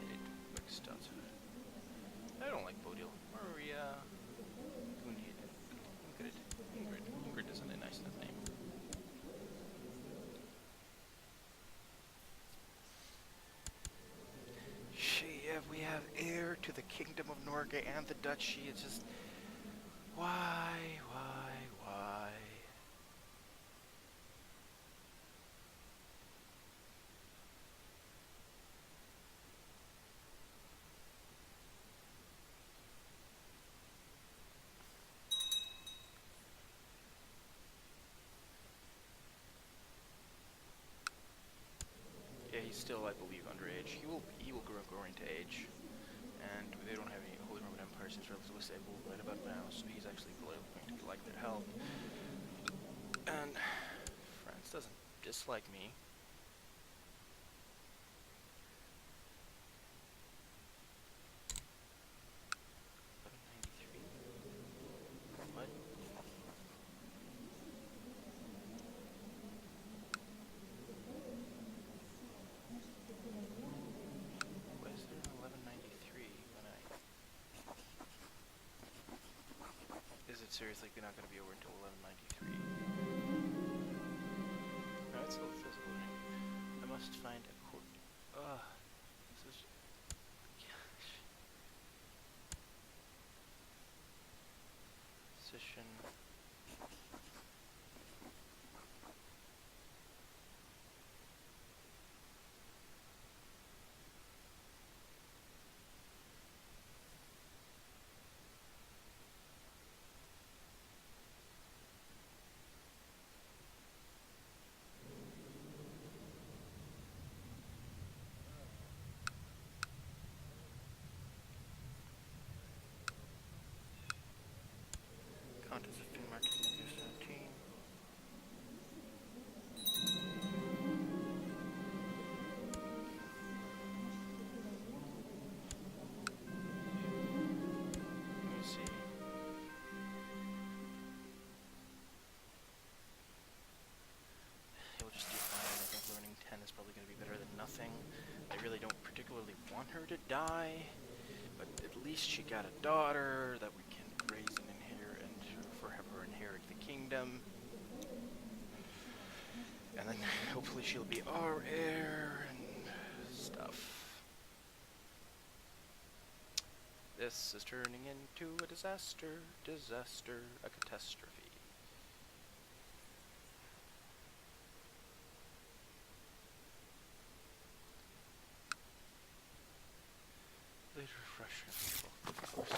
Eadwig. I don't like Bodil. Maria... Ingrid isn't a nice enough name. We have heir to the Kingdom of Norge and the Duchy. It's just... Why? Yeah, he's still, I believe, underage. He will grow into age, and they don't have any Holy Roman Empire since relatively stable right about now, so he's actually going to be like their help. And This doesn't dislike me. What? Why is there an 1193 when I... Is it seriously not going to be over until 1193? No, it's still loading. I must find a court... Ugh. This is... Gosh. Position... Contents of finnmark 17. Let me see. We'll just do fine. I think learning 10 is probably going to be better than nothing. I really don't particularly want her to die, but at least she got a daughter that we can raise and inherit, and for her inherit the kingdom. And then hopefully she'll be our heir and stuff. This is turning into a disaster, a catastrophe. Later Russian people, of course,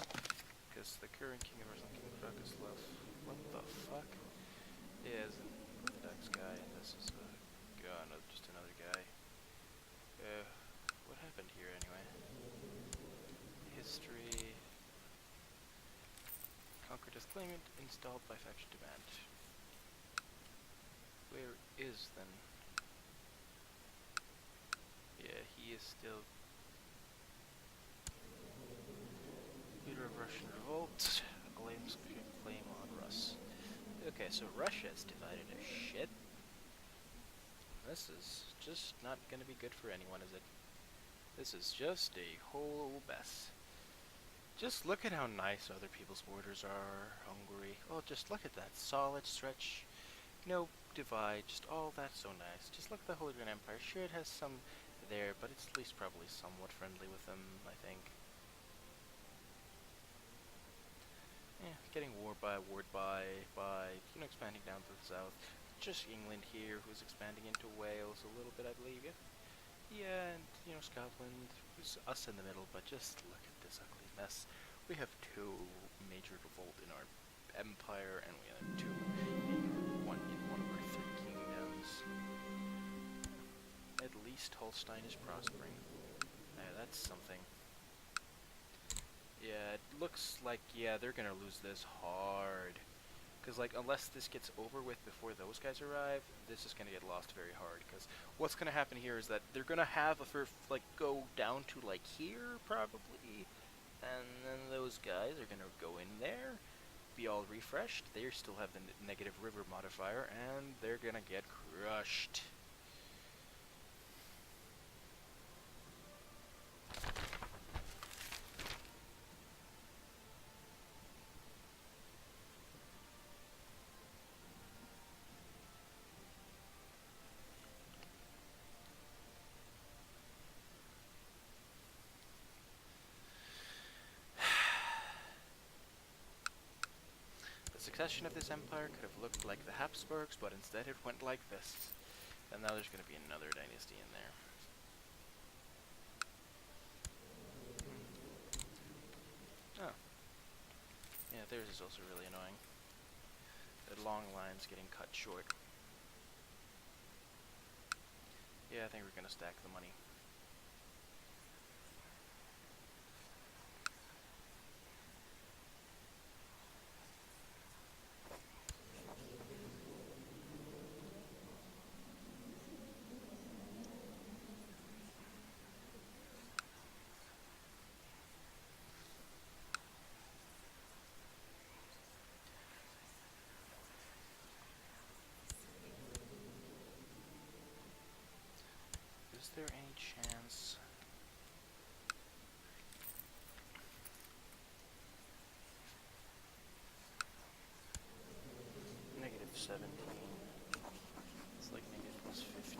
because the current king of Russia, King Dragoslav. What the fuck? Yeah, isn't the next guy, and this is just another guy. What happened here anyway? History. Conquered as claimant, installed by faction demand. Where is then? Yeah, he is still leader of Russian revolt. Claim on Rus. Okay, so Russia's divided as shit. This is just not gonna be good for anyone, is it? This is just a whole mess. Just look at how nice other people's borders are. Hungary. Oh, just look at that solid stretch. No divide, just all that's so nice. Just look at the Holy Roman Empire. Sure, it has some there, but it's at least probably somewhat friendly with them, I think. Yeah, getting warred by, expanding down to the south. Just England here, who's expanding into Wales a little bit, I believe, yeah. Yeah, and, Scotland, who's us in the middle, but just look at this ugly mess. We have two major revolt in our empire, and we have two in one of our three kingdoms. At least Holstein is prospering. That's something. Yeah, it looks like, they're gonna lose this hard. Because, unless this gets over with before those guys arrive, this is gonna get lost very hard. Because what's gonna happen here is that they're gonna have go down to, here, probably. And then those guys are gonna go in there, be all refreshed. They still have the negative river modifier, and they're gonna get crushed. The succession of this empire could have looked like the Habsburgs, but instead it went like this. And now there's going to be another dynasty in there. Oh. Yeah, theirs is also really annoying. The long line's getting cut short. Yeah, I think we're going to stack the money. is there any chance... -17. It's like -50.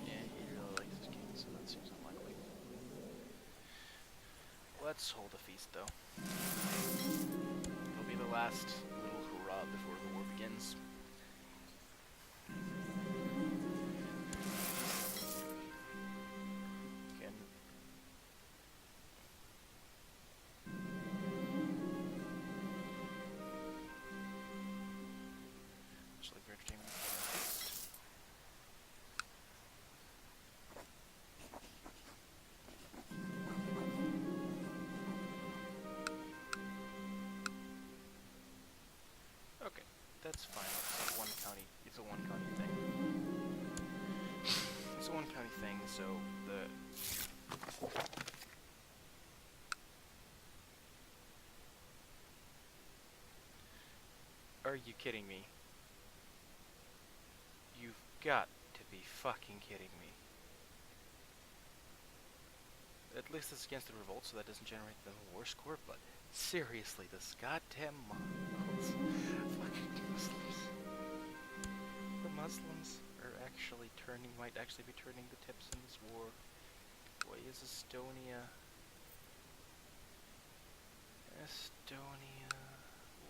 Yeah, he really likes this game, so that seems unlikely. Let's hold a feast, though. It'll be the last little hurrah before the war begins. Again. Just like your entertainment. Okay, that's fine. It's one county. It's a one county thing. It's a one county thing, so the... Are you kidding me? You've got to be fucking kidding me. At least it's against the revolt, so that doesn't generate the war score, but seriously, this goddamn Mongols. Fucking Muslims. The Muslims are actually might actually be turning the tips in this war. Boy, is Estonia. Estonia.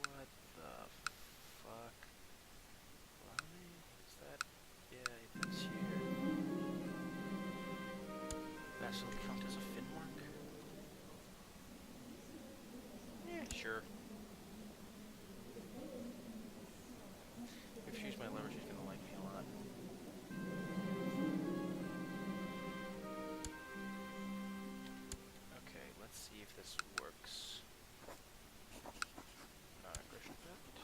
What the fuck? Why is that? Yeah, that's here. That still count as a finnmark? Yeah, sure. If she's my lover, she's gonna like me a lot. Okay, let's see if this works. Non-aggression pact.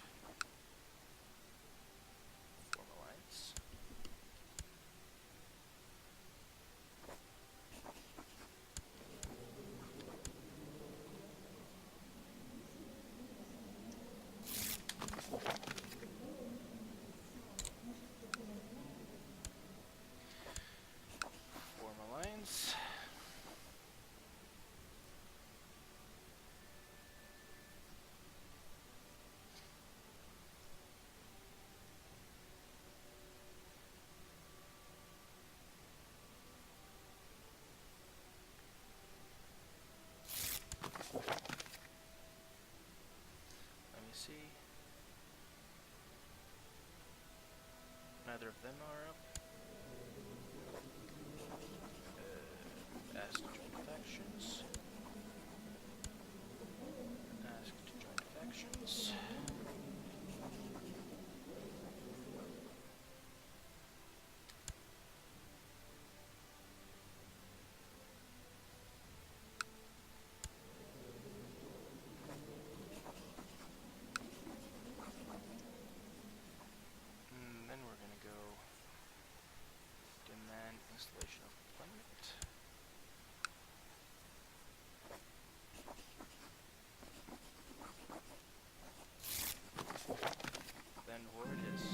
Form alliance. Form alliance. Let me see. Neither of them are up. Ask to join factions. Ask to join factions. Then we're gonna go demand installation of deployment. Then war it is.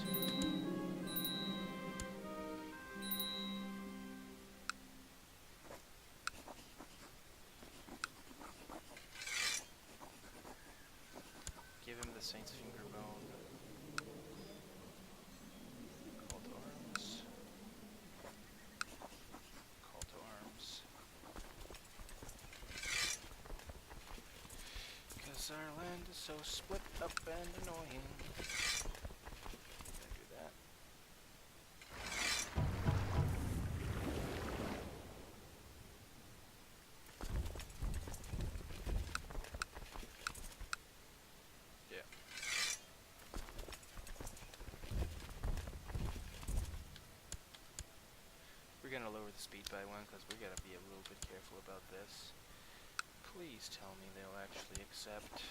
Give him the Saint's Finger Bone. Call to arms. Call to arms. Because our land is so split up and annoying. Gonna do that. Yeah. We're gonna lower the speed by 1 because we gotta be a little bit careful about this. Please tell me they'll actually accept.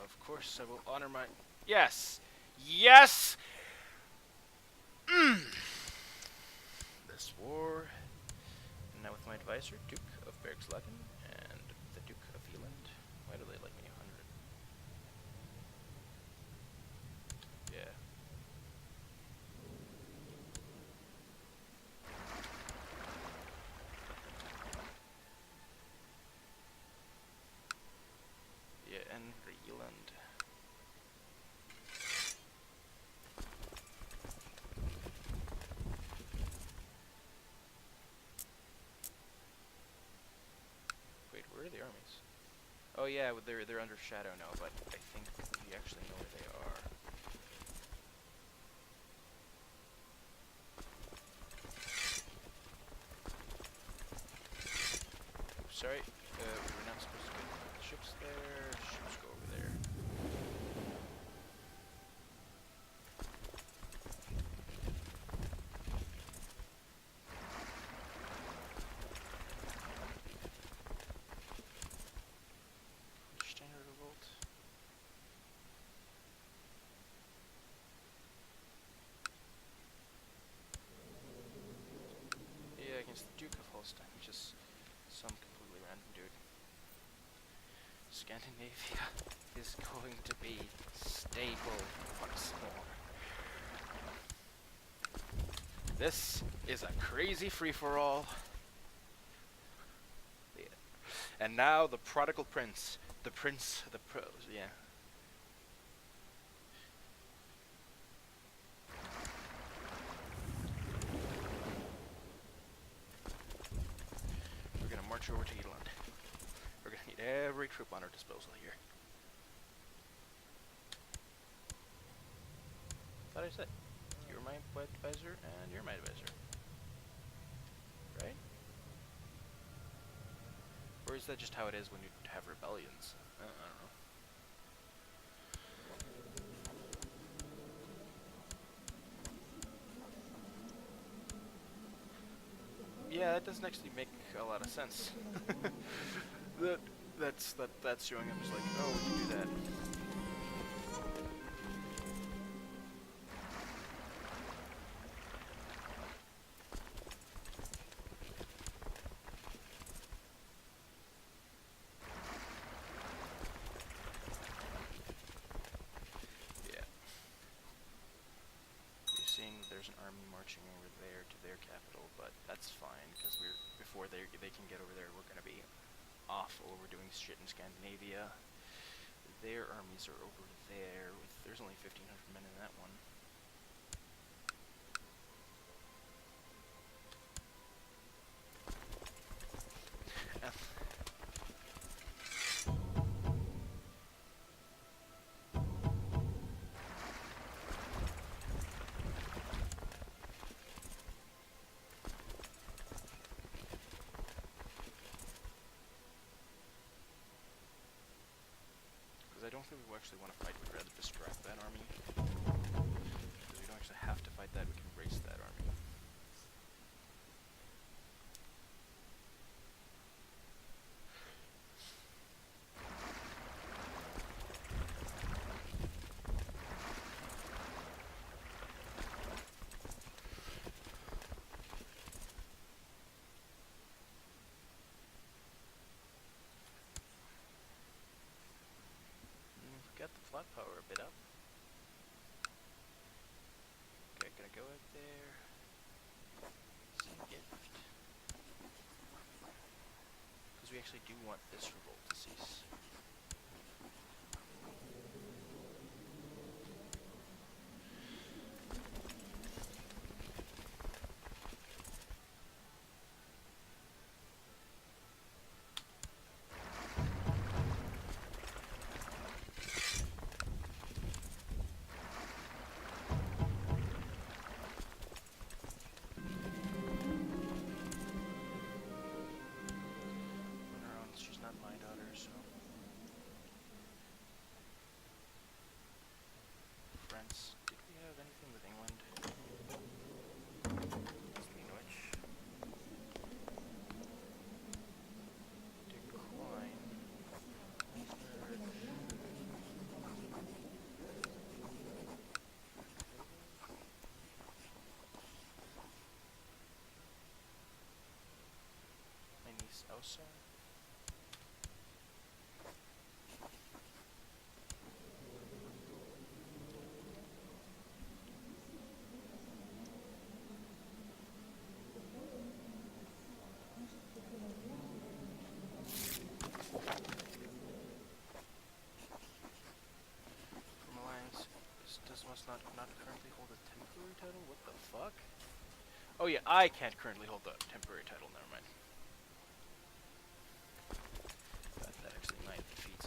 Of course I will honor my... Yes! Yes! This war. And now with my advisor, Duke of Bergslagen, and the Duke of Eland. Why do they like me 100? Oh yeah, they're under shadow now, but I think we actually know where they are. Oops, sorry, we were not supposed to get the ships there. Ships go over there. Standard revolt. Yeah, against the Duke of Holstein, which is some completely random dude. Scandinavia is going to be stable once more. This is a crazy free-for-all. Yeah. And now the prodigal prince. The prince, the pros, yeah. We're gonna march over to Eadwig. We're gonna need every troop on our disposal here. Thought I said, you're my advisor and you're my advisor. Right? Or is that just how it is when you have rebellions? I don't know. Yeah, that doesn't actually make a lot of sense. That's showing him just like, oh, we can do that. Yeah. You're seeing there's an army marching over there to their capital, but that's fine because before they can get over there, we're gonna be off over doing shit in Scandinavia. Their armies are over there. There's only 1,500 men in that one. I don't think we actually want to fight. We'd rather distract that army. Because we don't actually have to fight that, we can race that army. Got the plot power a bit up. Okay, gonna go out there. Send gift. Because we actually do want this revolt to cease. My daughter, so France. Did we have anything with England? Speaking of which, decline. My niece Elsa. Must not currently hold a temporary title? What the fuck? Oh yeah, I can't currently hold the temporary title, never mind. That actually might defeat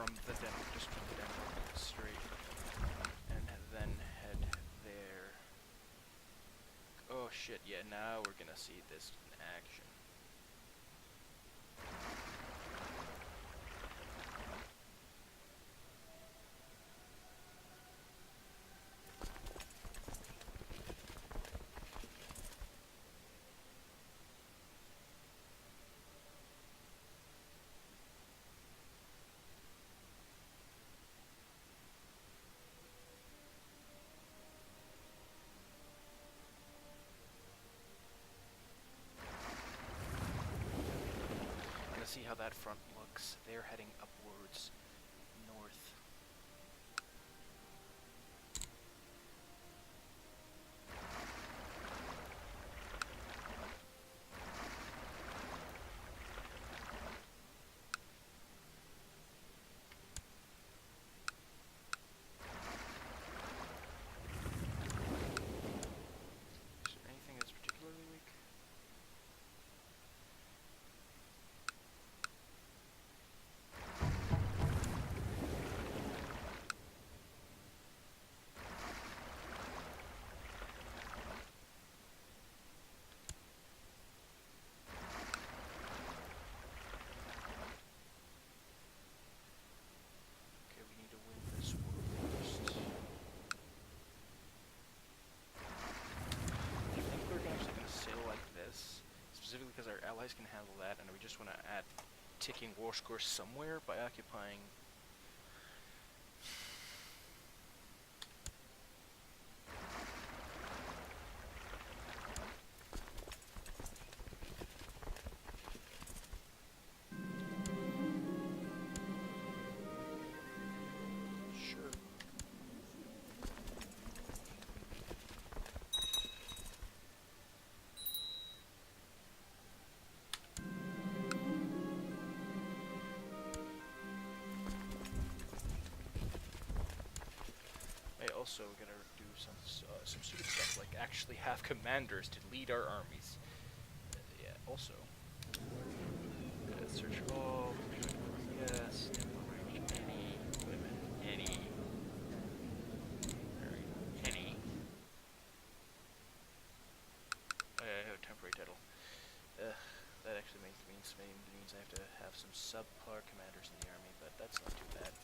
from the Denmark Strait, and then head there. Oh shit, yeah, now we're gonna see this in action. See how that front looks. They're heading upwards north. Is there anything that's particularly weak? Because our allies can handle that, and we just want to add ticking war score somewhere by occupying. Sure. Also gonna do some stupid stuff like actually have commanders to lead our armies. Yeah. Also, search all. Yes. Any women. Any. Any. Oh, yeah, I have a temporary title. That actually means I have to have some subpar commanders in the army, but that's not too bad.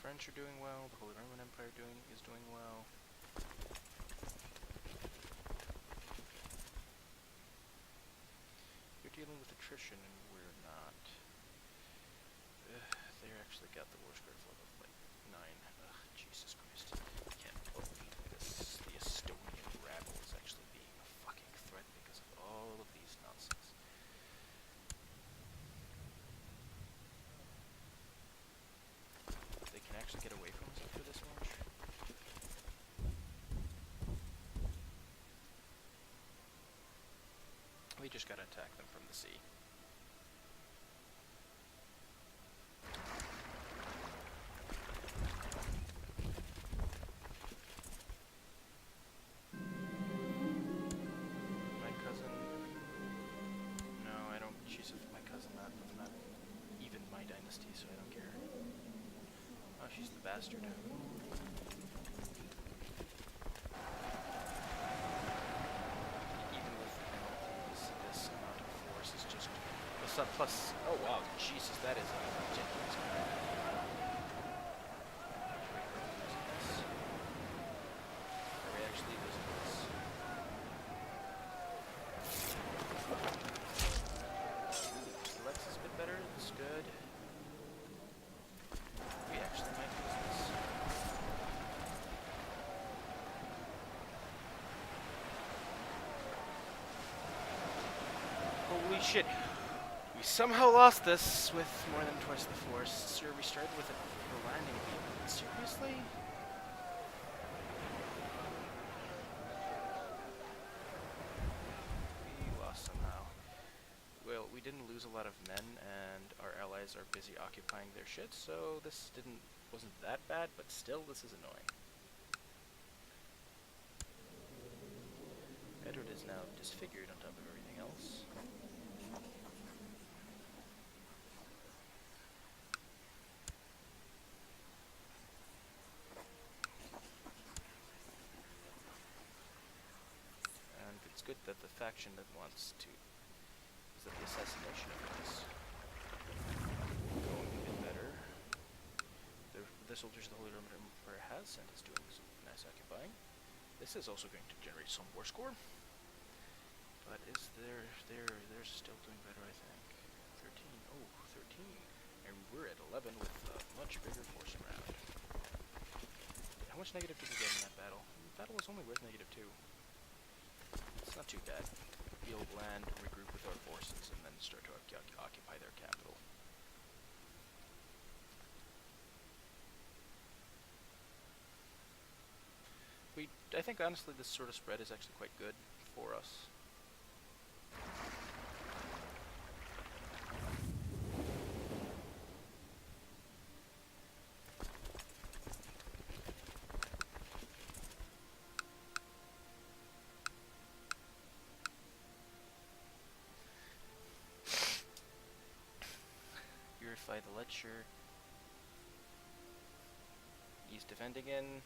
French are doing well, the Holy Roman Empire is doing well. You're dealing with attrition and we're not. They actually got the war score level of like 9. Ugh, Jesus Christ. I can't believe this. The Estonian rabble is actually being a fucking threat because of all of these nonsense. They can actually get away from us after this much. We just gotta attack them from the sea. My cousin... No, I don't... She's my cousin, not even my dynasty, so I don't care. Oh, she's the bastard. Even with penalties, this amount of force is just... Plus... Oh wow, Jesus, that is ridiculous. Are we actually losing this? Lex is a bit better, that's good. We actually might lose this. Holy shit. We somehow lost this with more than twice the force. Sir, we started with a landing beam. Seriously? We lost somehow. Well, we didn't lose a lot of men, and our allies are busy occupying their shit, so this wasn't that bad, but still, this is annoying. Edward is now disfigured on top of everything else. And it's good that the faction that wants to is that the assassination of him is going a bit better. The soldiers of the Holy Roman Empire has sent is doing some nice occupying. This is also going to generate some war score. But is they're still doing better, I think. 13. Oh, 13. And we're at 11 with a much bigger force around. How much negative did we get in that battle? The battle was only worth -2. It's not too bad. We'll land, regroup with our forces, and then start to occupy their capital. I think honestly this sort of spread is actually quite good for us. Purify the Lecture. He's defending again.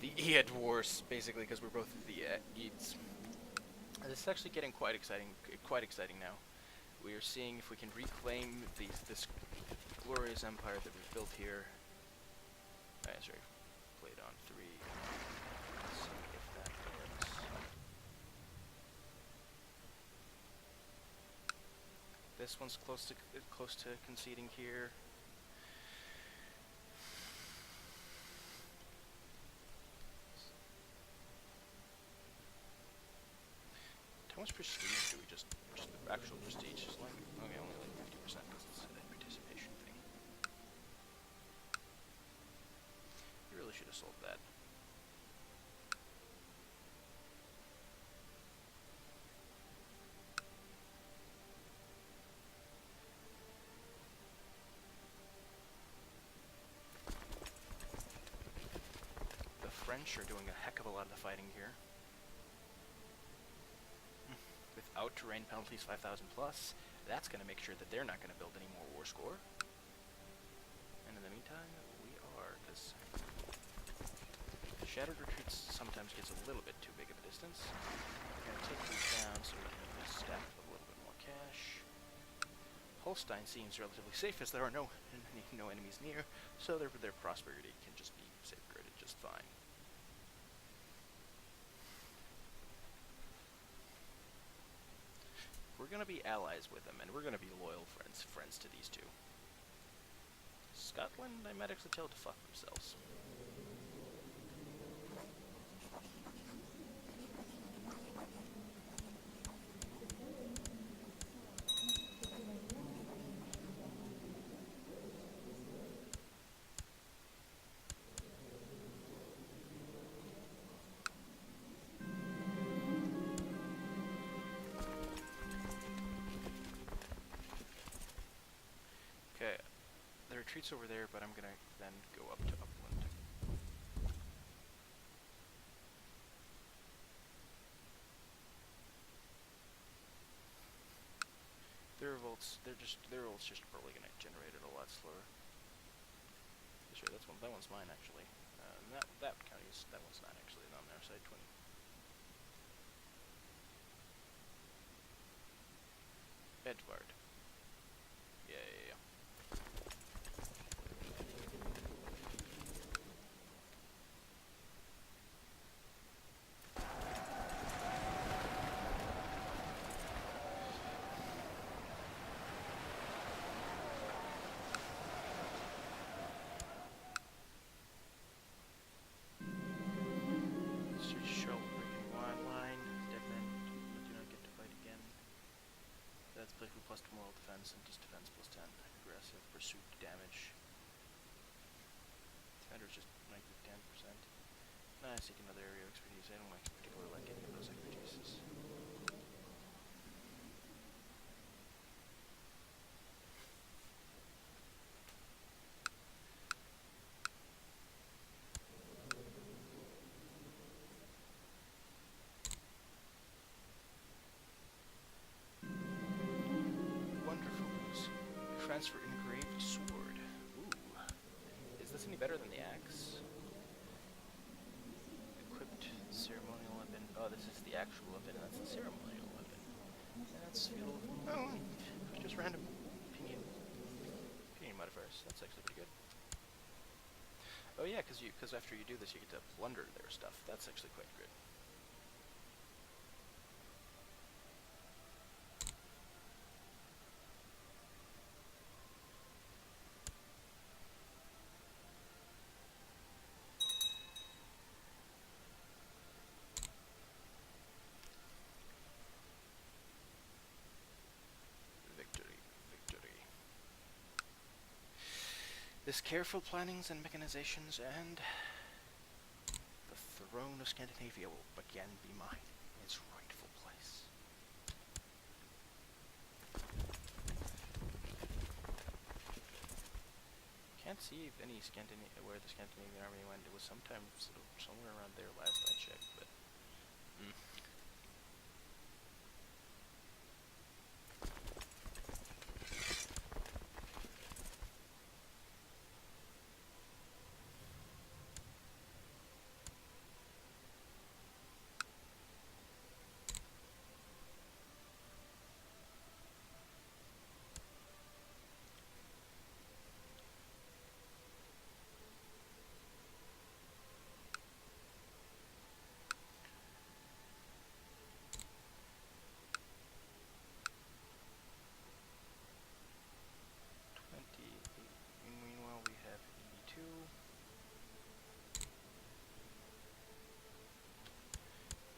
The Ead Wars, basically, because we're both the Eads. This is actually getting quite exciting now. We are seeing if we can reclaim this glorious empire that we've built here. Sorry, played on 3. Let's see if that works. This one's close to conceding here. How much prestige do we just actual prestige is like? Okay, only like 50% because it's a participation thing. You really should have sold that. The French are doing a heck of a lot of the fighting here. Without terrain penalties 5,000 plus, that's going to make sure that they're not going to build any more war score. And in the meantime, we are, because Shattered Retreats sometimes gets a little bit too big of a distance. We're going to take these down so we can stack with a little bit more cash. Holstein seems relatively safe as there are no enemies near, so their prosperity can just be safeguarded just fine. We're going to be allies with them, and we're going to be loyal friends to these two. Scotland, I might actually tell to fuck themselves. Okay, the retreat's over there, but I'm gonna then go up to Upland. Their revolts just probably gonna generate it a lot slower. Sure, that one's mine actually. That county's that one's not actually on their side 20. Edward. Yeah. Playful plus moral defense and just defense plus 10. Aggressive pursuit damage. Defender's just 10%. No, Seek another area of expertise. I don't particularly like any of those expertises. Wonderful news. Transfer engraved sword. Ooh. Is this any better than the axe? Equipped ceremonial weapon. Oh, this is the actual weapon, and that's the ceremonial weapon. That's field. Oh, just random opinion modifiers. That's actually pretty good. Oh yeah, because after you do this, you get to plunder their stuff. That's actually quite good. This careful plannings and mechanizations and the throne of Scandinavia will again be mine in its rightful place. Can't see if any where the Scandinavian army went. It was somewhere around there last I checked, but. Meanwhile, we have 82.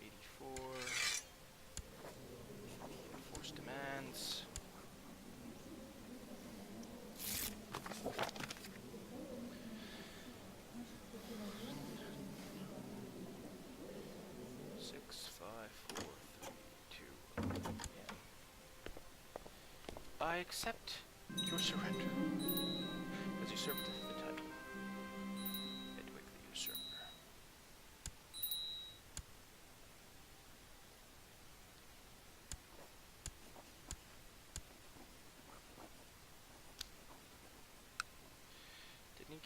84. Enforce demands. I accept your surrender as usurped the title. Eadwig the usurper. Didn't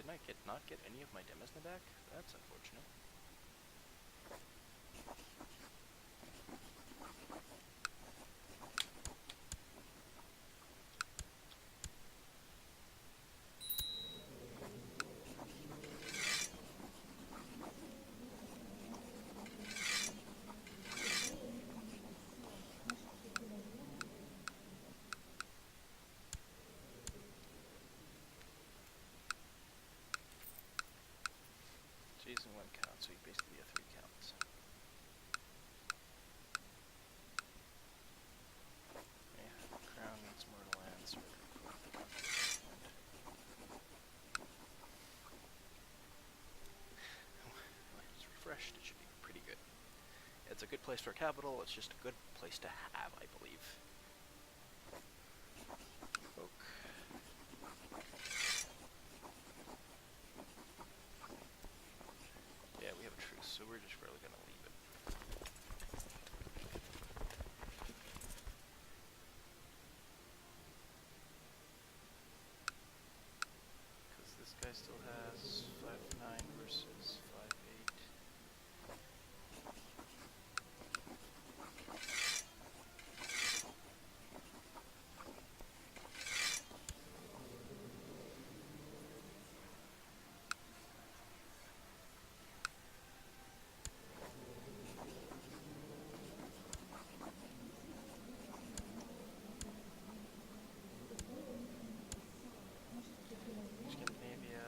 I not get any of my demosne back? That's unfortunate. Using one count, so you basically have 3 counts. Yeah, crown needs more lands. It's refreshed, it should be pretty good. It's a good place for a capital, it's just a good place to have, I believe. Oak. Yeah, we have a truce, so we're just really gonna leave it. Because this guy still has 5-9 versus 5-8. Scandinavia.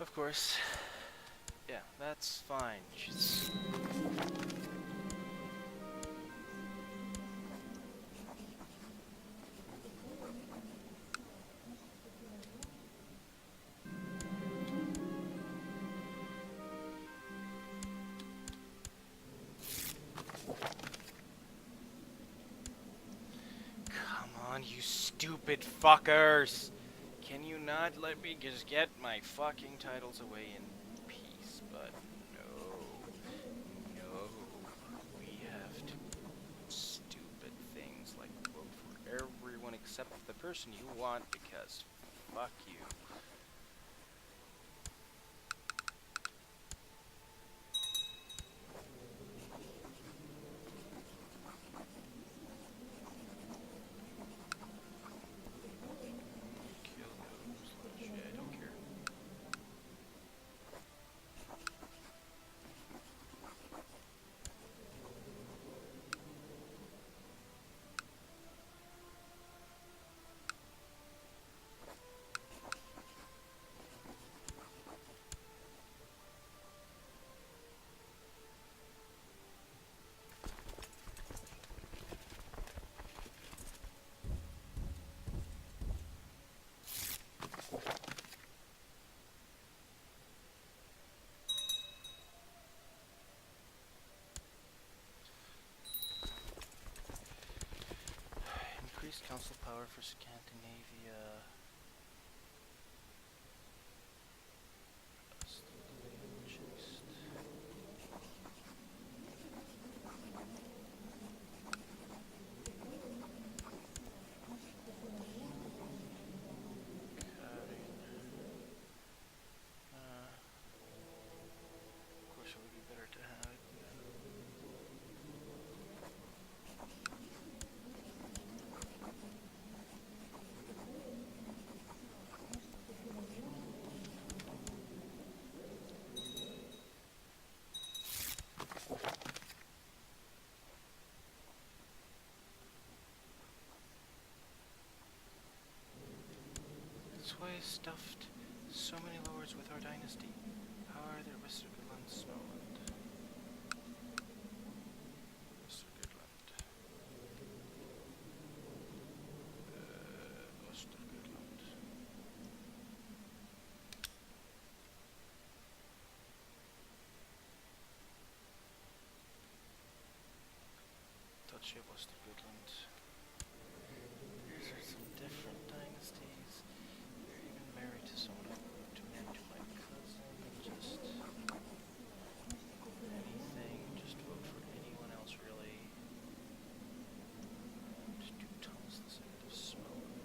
Of course. Yeah, that's fine. She's... Come on, you stupid fuckers! Can you not let me just get my fucking titles away in peace? But no. We have to do stupid things like vote for everyone except the person you want because fuck you. Kill those. Yeah, I don't care. Increased council power for Scandinavia. Of course, it would be better to have it. This way stuffed so many lords with our dynasty. How are their Westergotland Småland? Westergotland. Westergotland. Duchy of Westergotland. These are some different dynasties. They're even married to someone I moved to marry to my cousin. Just anything. Just vote for anyone else, really. Just do Thomas the Second of Smoland.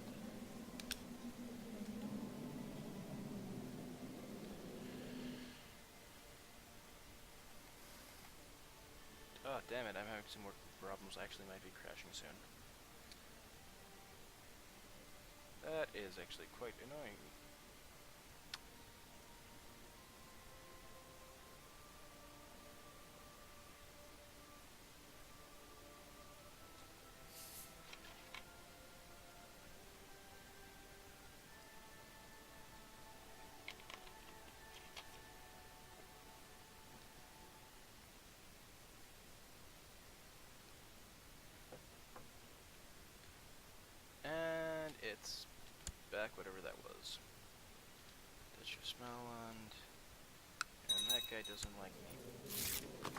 Oh, damn it, I'm having some more problems. I actually might be crashing soon. That is actually quite annoying. And it's back, whatever that was. That's your Smelland. And that guy doesn't like me.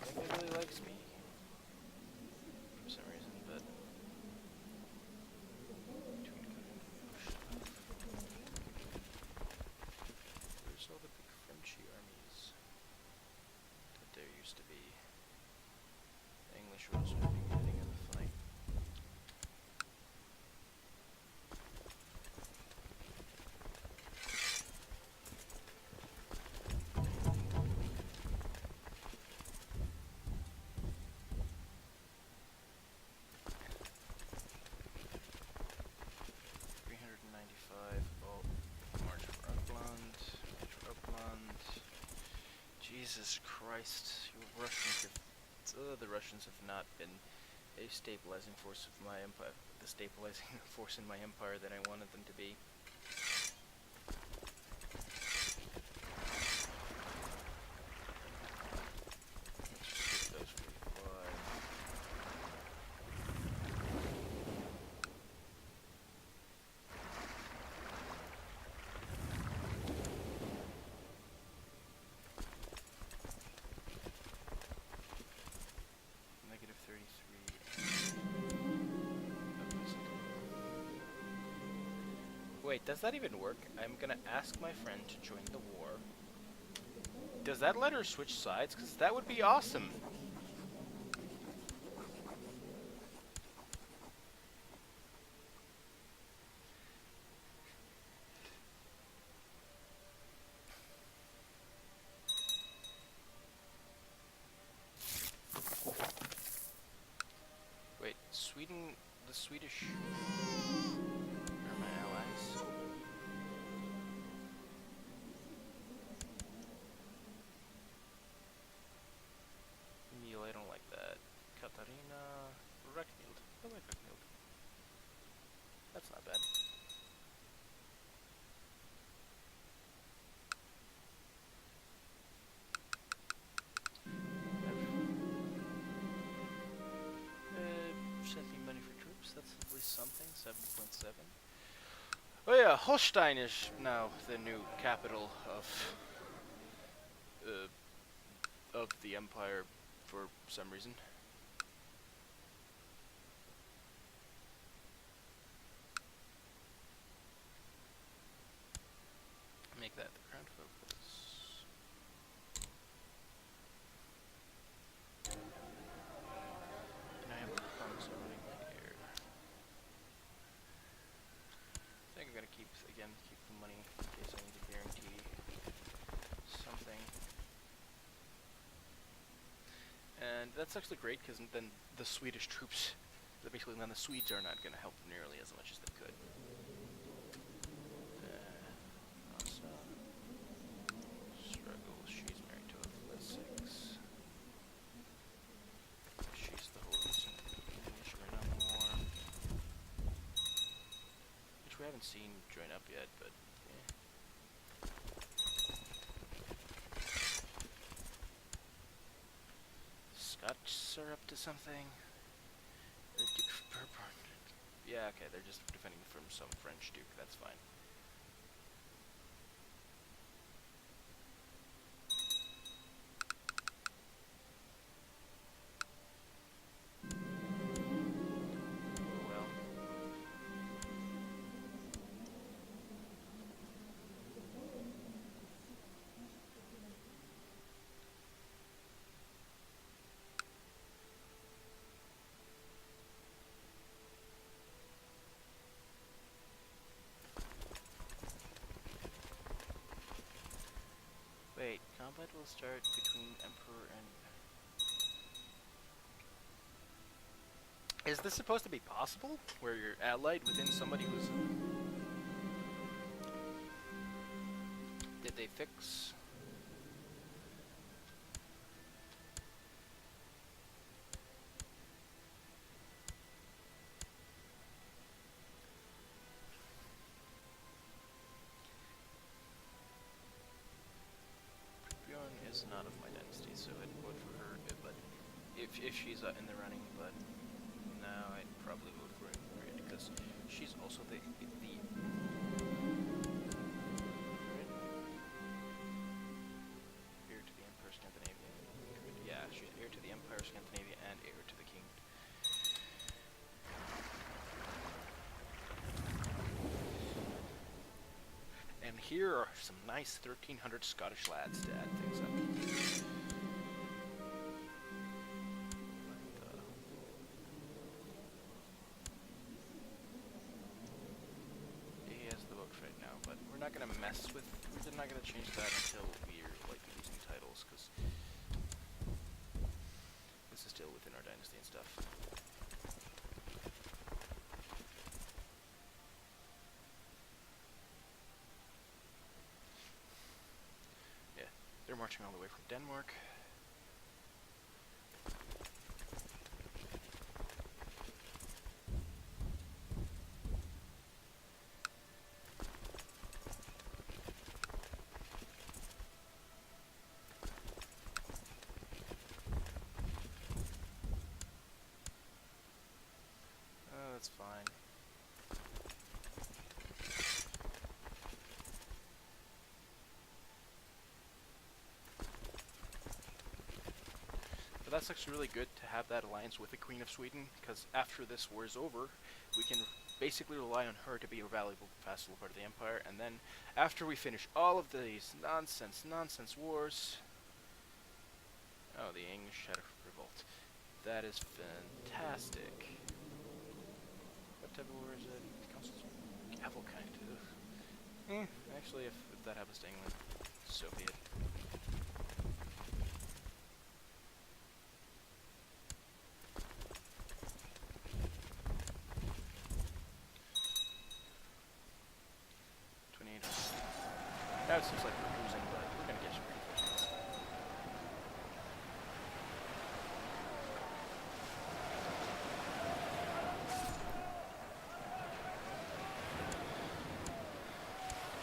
That guy really likes me. For some reason, but... Where's all the big Frenchy armies that there used to be? The English were also at the beginning of the fight. Jesus Christ, you Russians have... the Russians have not been a stabilizing force of my empire, the stabilizing force in my empire that I wanted them to be. Wait, does that even work? I'm gonna ask my friend to join the war. Does that let her switch sides? Because that would be awesome. Wait, Sweden, the Swedish are my allies. Emil, I don't like that. Katarina, Ragnhild. I like Ragnhild. That's not bad. Sent me money for troops. That's at least something. 7.7. Oh yeah, Holstein is now the new capital of the empire for some reason. Make that the crown focus. And I have problems running here. I think I'm gonna keep the money in case I need to guarantee something. And that's actually great because then the Swedish troops, basically then the Swedes are not gonna help them nearly as much as they could. Struggle. She's married to a Wessex. She's the whole reason she ran on the war. Which we haven't seen join up yet, but yeah. Scots are up to something. The Duke of Bourbon. Yeah, okay, they're just defending from some French duke, that's fine. Wait, combat will start between Emperor and... Is this supposed to be possible? Where you're allied within somebody who's... Did they fix... is not of my dynasty, so I'd vote for her, but if she's in the running, but no, I'd probably vote for Ingrid, because she's also the heir to the Emperor Scandinavia. Yeah, she's heir to the Empire of Scandinavia and heir to the king. And here are some nice 1300 Scottish lads to add things up. He has the vote right now, but we're not going to mess with... We're not going to change that until we're like losing titles, because this is still within our dynasty and stuff. They're marching all the way from Denmark. Oh, that's fine. But that's actually really good to have that alliance with the Queen of Sweden, because after this war is over, we can basically rely on her to be a valuable vassal part of the empire. And then, after we finish all of these nonsense wars... Oh, the English had a revolt. That is fantastic. What type of war is it? Council's cavalry kind of. Actually, if that happens to England, so be it. Now it seems like we're losing, but we're gonna get some reinforcements.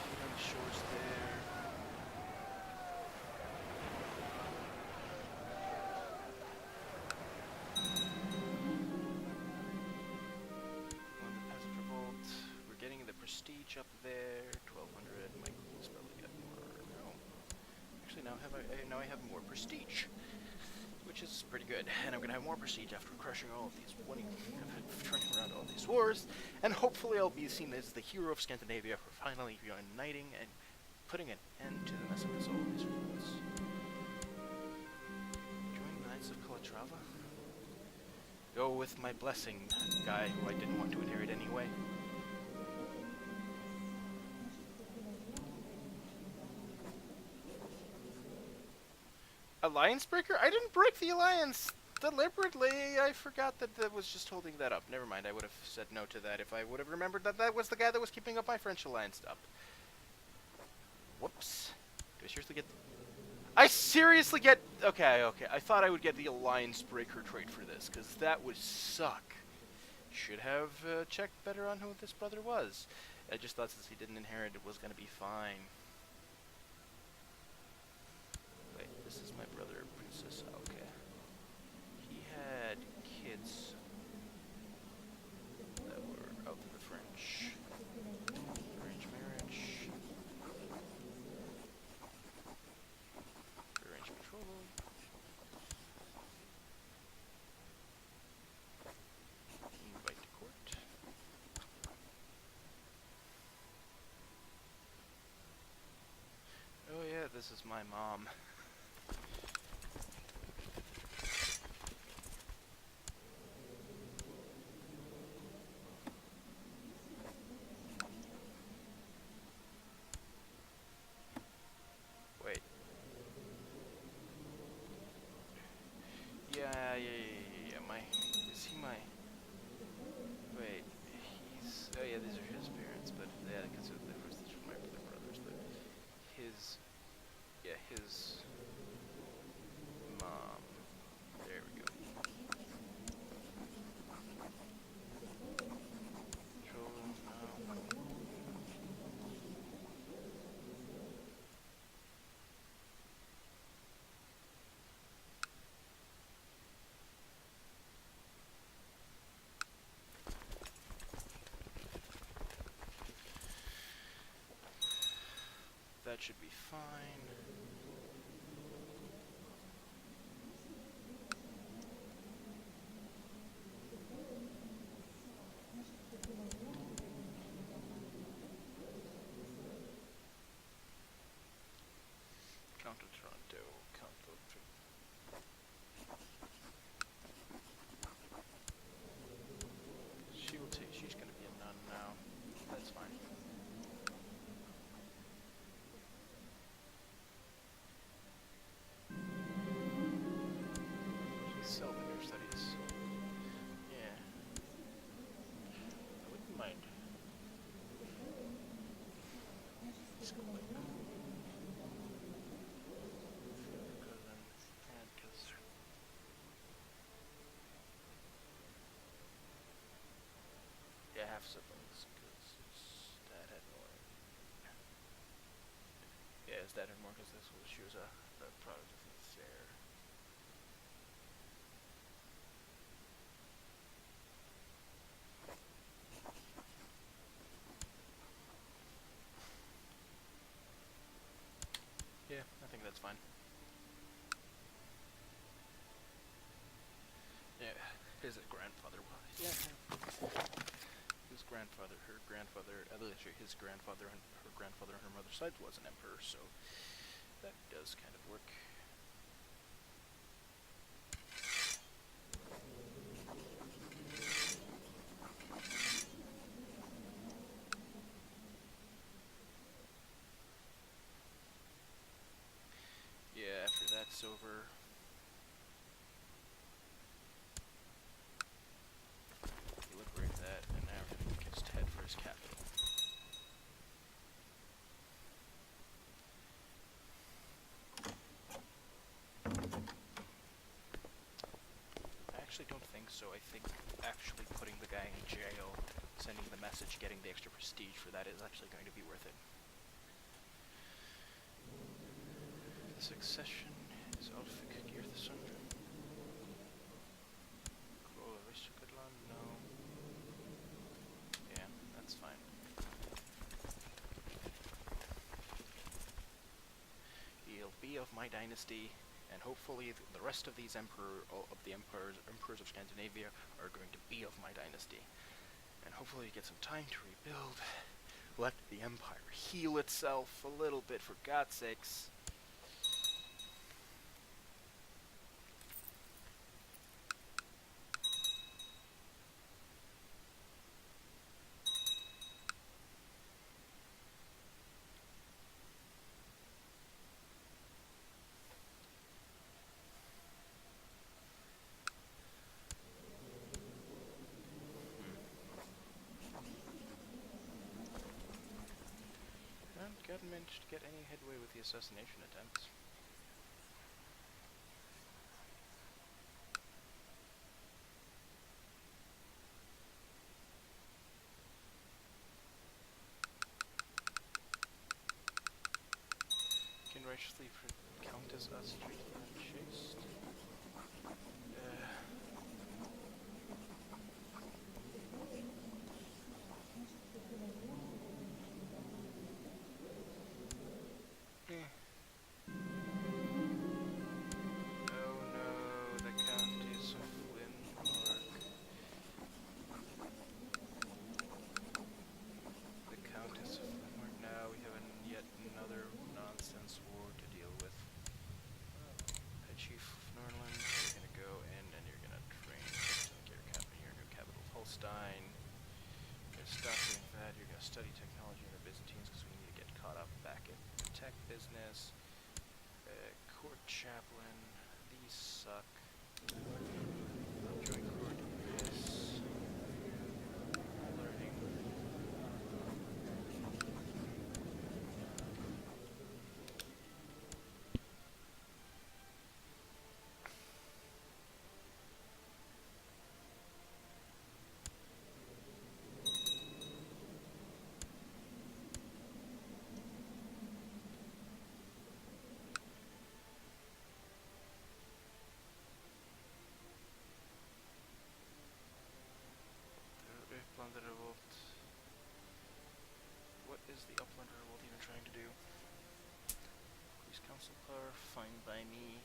Feet on the shores there. Won the peasant revolt. We're getting the prestige up there. 1200. Michael's probably got more. No. Actually, now I have more prestige, which is pretty good. And I'm gonna have more prestige after crushing all of these, turning around all these wars. And hopefully, I'll be seen as the hero of Scandinavia for finally uniting and putting an end to the mess of all these revolts. Join the Knights of Calatrava. Go with my blessing, guy who I didn't want to inherit anyway. Alliance breaker? I didn't break the alliance deliberately. I forgot that was just holding that up. Never mind. I would have said no to that if I would have remembered that that was the guy that was keeping up my French alliance up. Whoops. Do I seriously get... I seriously get... Okay. I thought I would get the alliance breaker trait for this, because that would suck. Should have checked better on who this brother was. I just thought since he didn't inherit, it was going to be fine. Wait, this is my brother, Princess Alke. He had kids that were of the French. Arranged marriage. Arranged betrothal. Invite to court. Oh yeah, this is my mom. Wait. Yeah. Is he my... Wait. He's... Oh yeah, these are his parents, but yeah, because of the first, these are my brothers, but his... Yeah, his... mom. There we go. Control, no. That should be fine. Count of Toronto, Count of... She will take... She's gonna be a nun now. That's fine. She's selling her studies. Yeah. I wouldn't mind. Schooling. Yeah, half siblings, because his dad had more. Yeah, his dad had more because she was a product of his heir. Yeah, I think that's fine. Yeah, his grandfather was. Yeah, his his grandfather and her grandfather on her mother's side was an emperor, so that does kind of work. Yeah, after that's over, you liberate that, and now he can just head for his capital. I actually don't think so. I think actually putting the guy in jail, sending the message, getting the extra prestige for that is actually going to be worth it. The succession is Ulfric Geirthson. No. Yeah, that's fine. He'll be of my dynasty, and hopefully the rest of these emperors of Scandinavia are going to be of my dynasty. And hopefully get some time to rebuild. Let the empire heal itself a little bit, for God's sakes. Haven't managed to get any headway with the assassination attempts. Can righteously count as us treated and chased. Oh no, the counties of finnmark. The Countess of finnmark. Now we have yet another nonsense war to deal with. Head Chief of Norland, you're gonna go in and you're gonna train to get your new capital of Holstein. You're gonna stop doing that. You're gonna study technology in the Byzantines because we need to get caught up back in the tech business. Court chaplain. These suck. Join court. Yes. Learning. Upland Revolt. What is the Upland Revolt even trying to do? Increase council power, fine by me.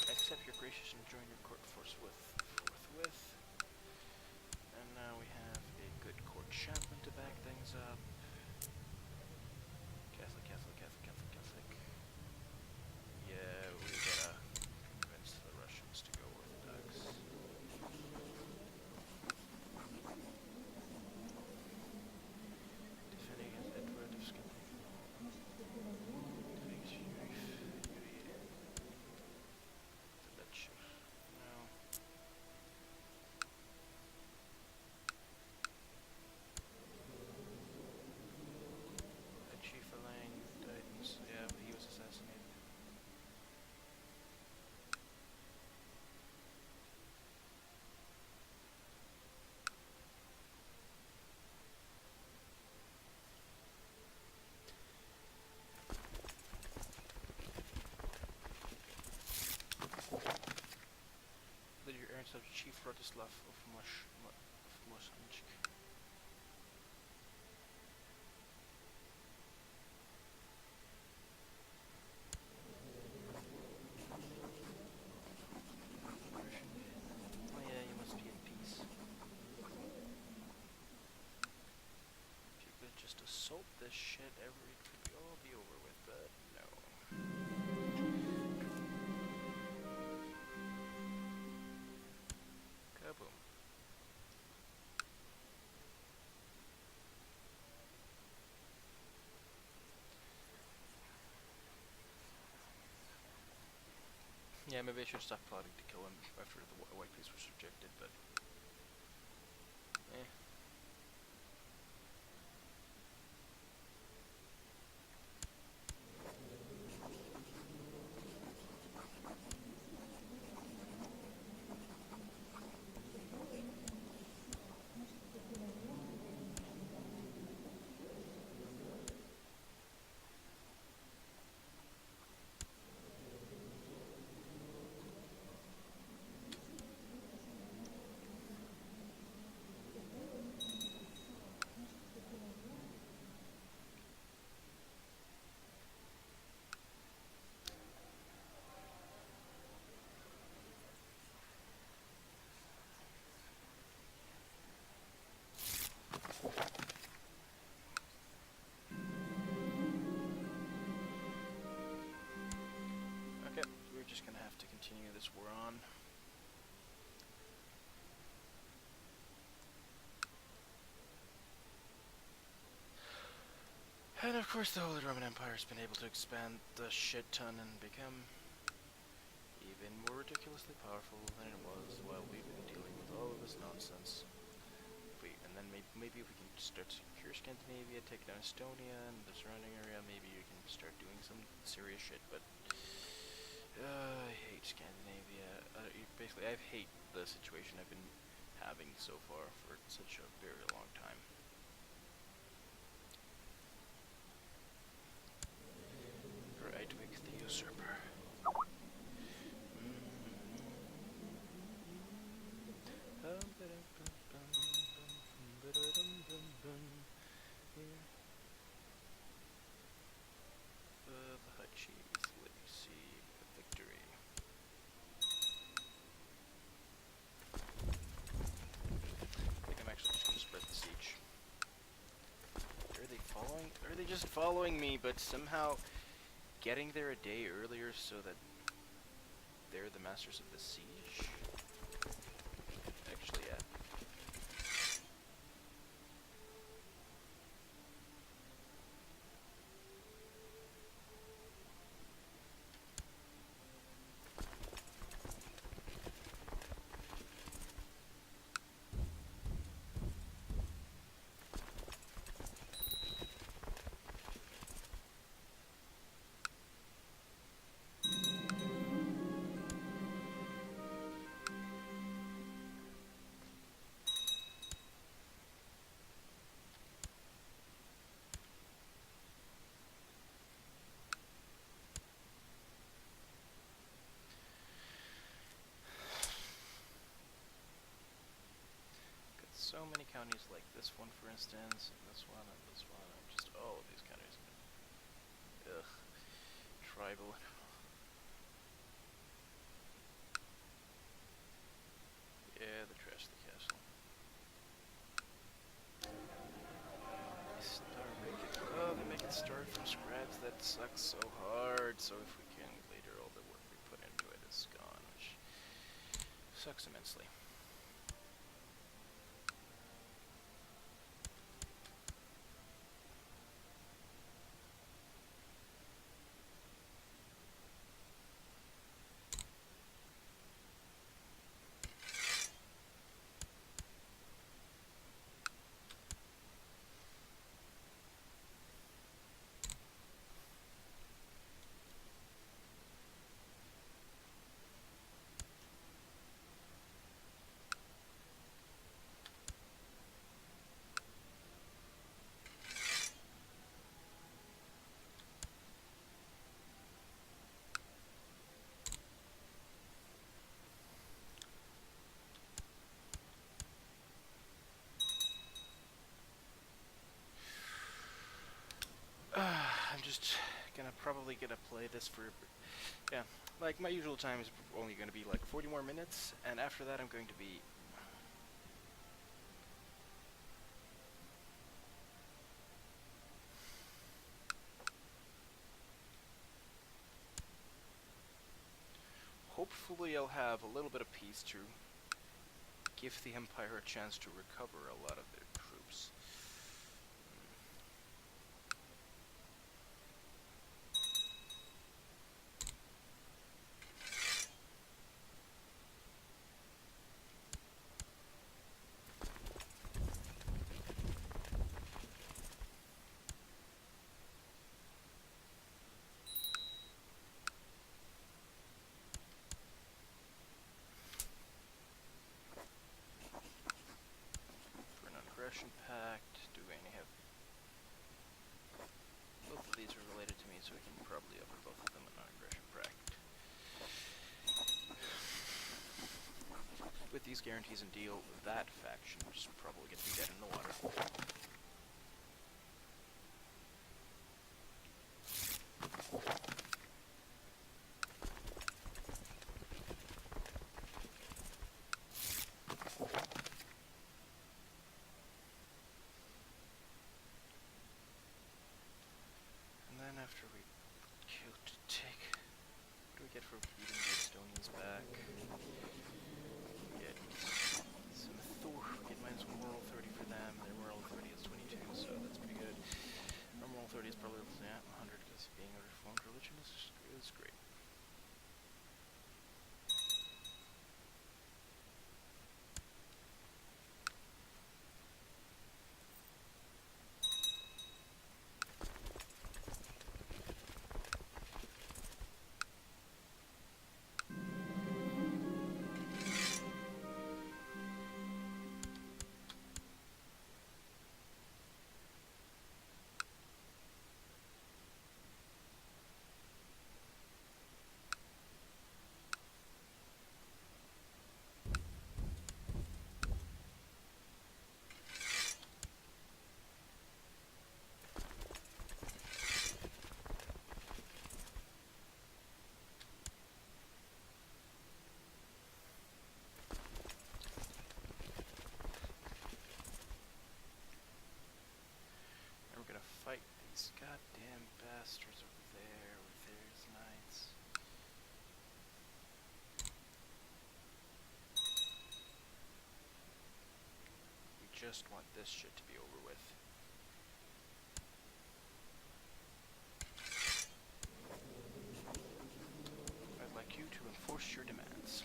Accept your gracious and join your court forthwith. And now we have a good court chaplain to back things up. Catholic. Yeah, we gotta convince the Russians to go Orthodox. Defending against Eadwig of Scandinavian. Defending against Eadwig. The lecture. No. The Chief Elaine died. Yeah, he was assassinated. Your earns of Chief Rodislav of Mosanchk. Oh yeah, you must be at peace. could all be over with, but no. Kaboom. Yeah, maybe I should stop plotting to kill him after the White Piece was rejected, but... eh. Okay, we're just gonna have to continue this war on. And of course the Holy Roman Empire has been able to expand the shit ton and become even more ridiculously powerful than it was while we've been dealing with all of this nonsense. And then maybe if we can start to secure Scandinavia, take down Estonia and the surrounding area, maybe you can start doing some serious shit, but I hate Scandinavia. Basically, I hate the situation I've been having so far for such a very long time. For Eadwig the Usurper. The Hachi's legacy of victory. I think I'm actually just gonna spread the siege. Are they following? Are they just following me, but somehow getting there a day earlier so that they're the masters of the siege? Actually, yeah. So many counties like this one, for instance, and this one, and just all of these counties. Ugh. Tribal. Yeah, they trashed the castle. They make it start from scratch. That sucks so hard. So if we can, later all the work we put into it is gone, which sucks immensely. I'm just probably gonna play this for, yeah, like my usual time is only gonna be like 40 more minutes, and after that I'm going to be hopefully I'll have a little bit of peace to give the Empire a chance to recover a lot of their troops. For an aggression pact, do we only have... Both of these are related to me, so we can probably offer both of them a non-aggression pact. With these guarantees and deal, that faction is probably going to be dead in the water. And then after we take... What do we get for beating the Estonians back? We get some we get minus 1 moral 30 for them. Their moral 30 is 22, so that's pretty good. Our moral 30 is probably 100 because being a reformed religion is great. Fight these goddamn bastards over there with their knights. We just want this shit to be over with. I'd like you to enforce your demands.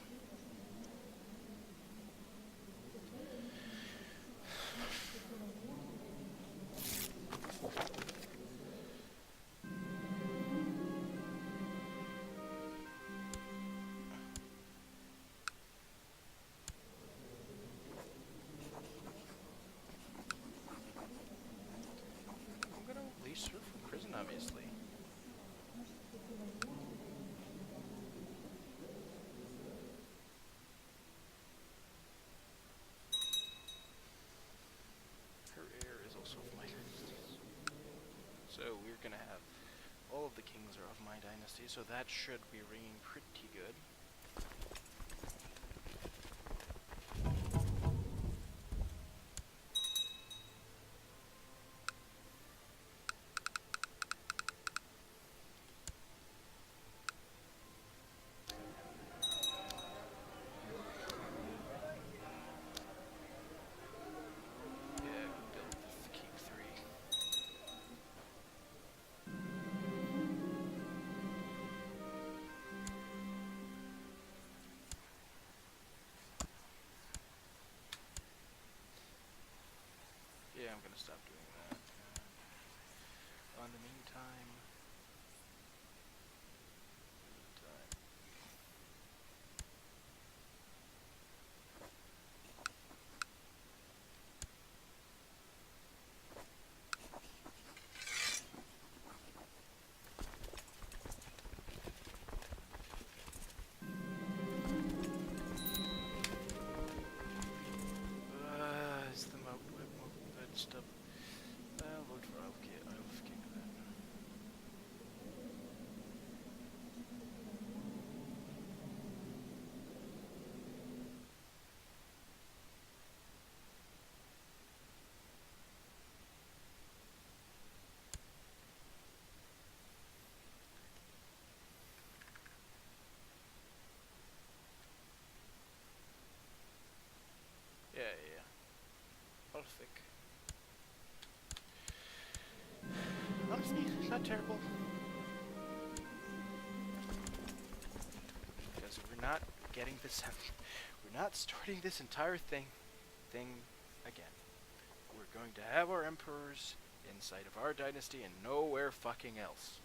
Release her from prison, obviously. Her heir is also of my dynasty. So we're gonna have all of the kings are of my dynasty, so that should be ringing pretty good. thick. Honestly, it's not terrible. Because we're not getting this... we're not starting this entire thing again. We're going to have our emperors inside of our dynasty and nowhere fucking else.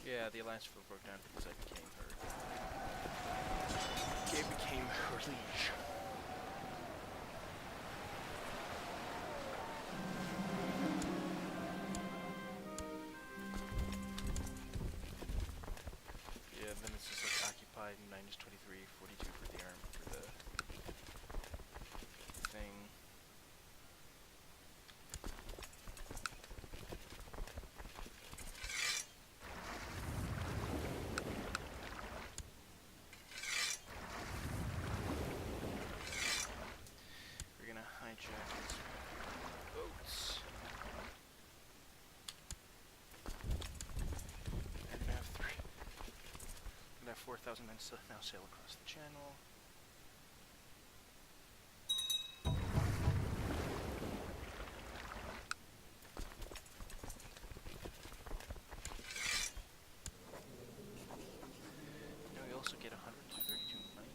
Yeah, the alliance broke down because I became her. I became her liege. Yeah, then it's just like occupied minus 23, 42 for the arm for the thing. Hijack his boats. And we're gonna have 4,000 men now sail across the channel. Now we also get 132 money.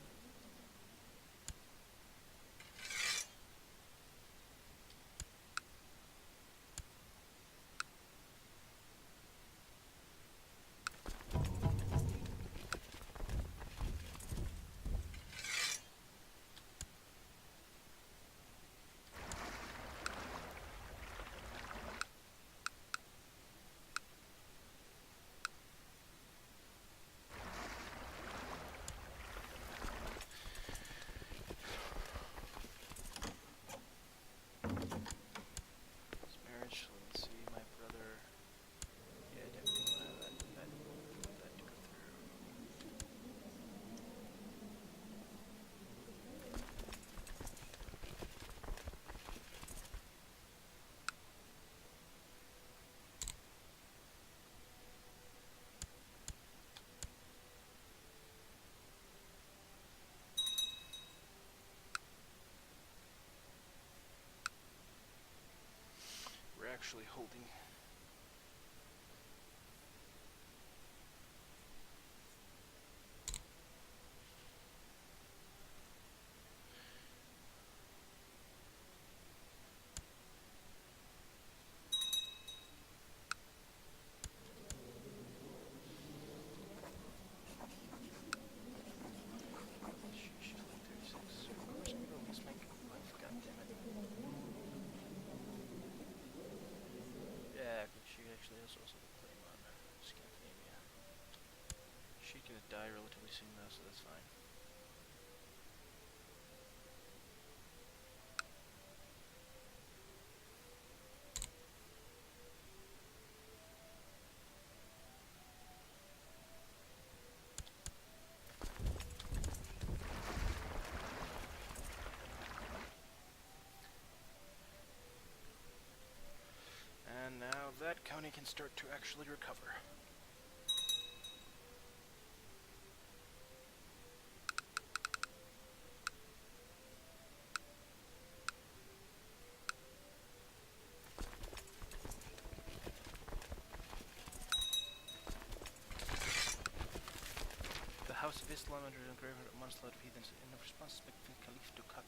Actually holding. She's holding 36. Of course, I'm gonna at least make life. God damn it. Yeah, she actually has also the claim on Scandinavia. She's gonna die relatively soon though, so that's fine. And now that county can start to actually recover. The House of Islam under the grave onslaught of heathens in response to Caliph Dukak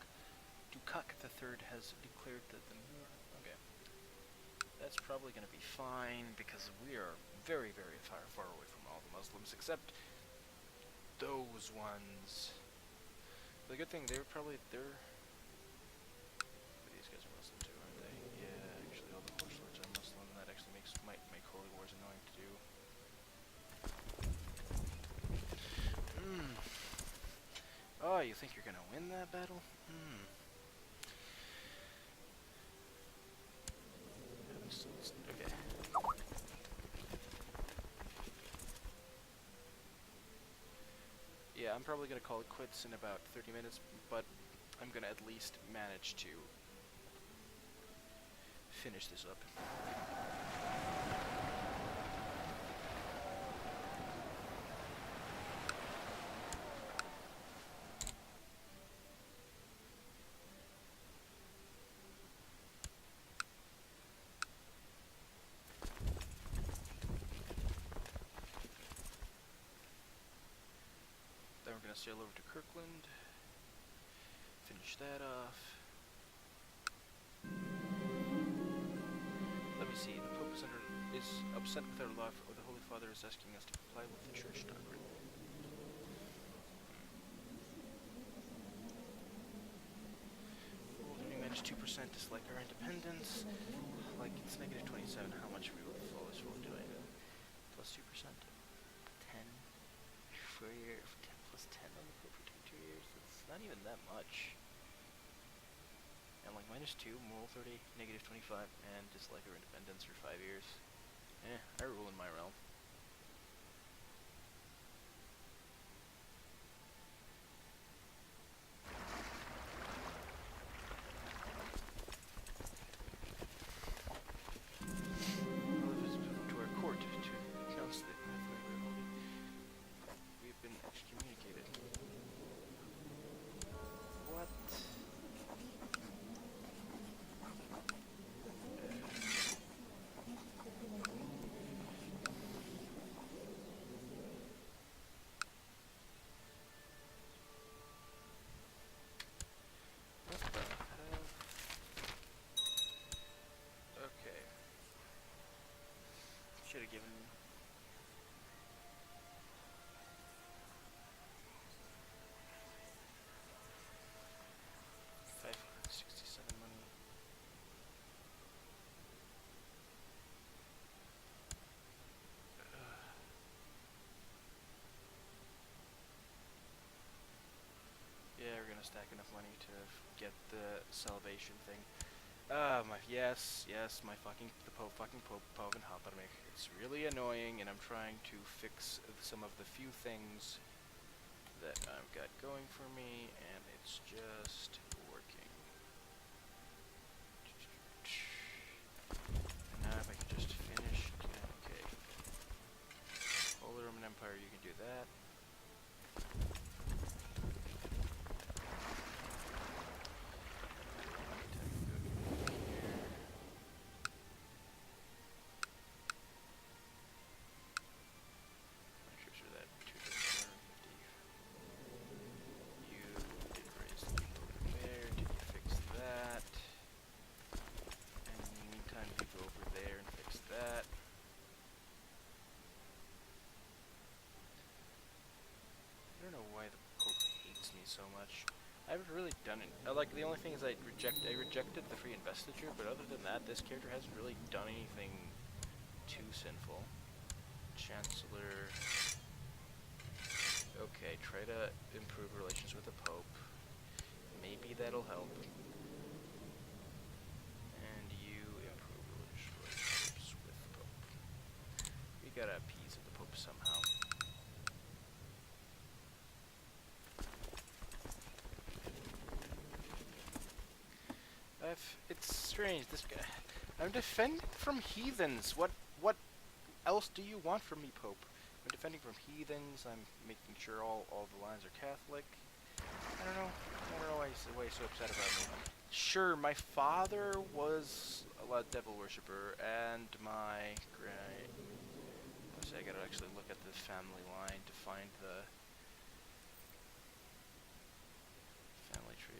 III has declared that the... Okay. That's probably going to be fine, because we are very, very far away from all the Muslims, except those ones. The good thing, they're... These guys are Muslim too, aren't they? Yeah, actually all the Horse Lords are Muslim. That actually might make Holy Wars annoying to do. Oh you think you're gonna win that battle? Okay. Yeah, I'm probably gonna call it quits in about 30 minutes, but I'm gonna at least manage to finish this up. Then we're gonna sail over to Kirkland, finish that off. Let me see, the Pope is upset with our law, or the Holy Father is asking us to comply with the Church doctrine. We'll only manage 2% dislike our independence. Like, it's negative 27, how much we will fall is for doing it? Plus 2%? 10 for a year, 10 plus 10 on the Pope for 2 years, it's not even that much. And like minus 2, moral 30, negative 25, and dislike our independence for 5 years. I rule in my realm. I'll visit to our court to announce that we've been excommunicated. What? Okay. Should have given. $567 money. Yeah, we're gonna stack enough money to get the salvation thing. Yes, my fucking Pope and Habermich. It's really annoying, and I'm trying to fix some of the few things that I've got going for me, and it's just working. And now if I can just finish, okay. Holy Roman Empire, you can do that. So much. I haven't really done it. Like, the only thing is I rejected the free investiture, but other than that, this character hasn't really done anything too sinful. Chancellor. Okay, try to improve relations with the Pope. Maybe that'll help. And you improve relationships with the Pope. We gotta appease the Pope somehow. It's strange, this guy. I'm defending from heathens. What else do you want from me, Pope? I'm defending from heathens. I'm making sure all the lines are Catholic. I don't know why he's so upset about me. Sure, my father was a devil worshipper, and my I gotta actually look at the family line to find the family tree.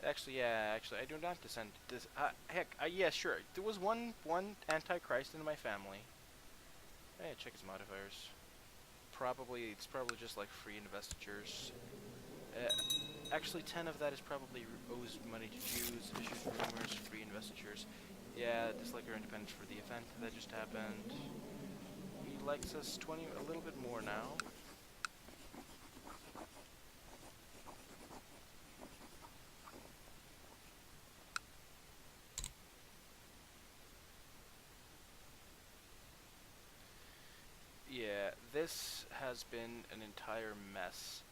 Actually, I do not descend. Yeah, sure. There was one Antichrist in my family. Hey, check his modifiers. It's probably just like free investitures. Actually, 10 of that is probably owes money to Jews, issues rumors, free investitures. Yeah, dislike our independence for the event that just happened. We likes us a little bit more now. Yeah, this has been an entire mess.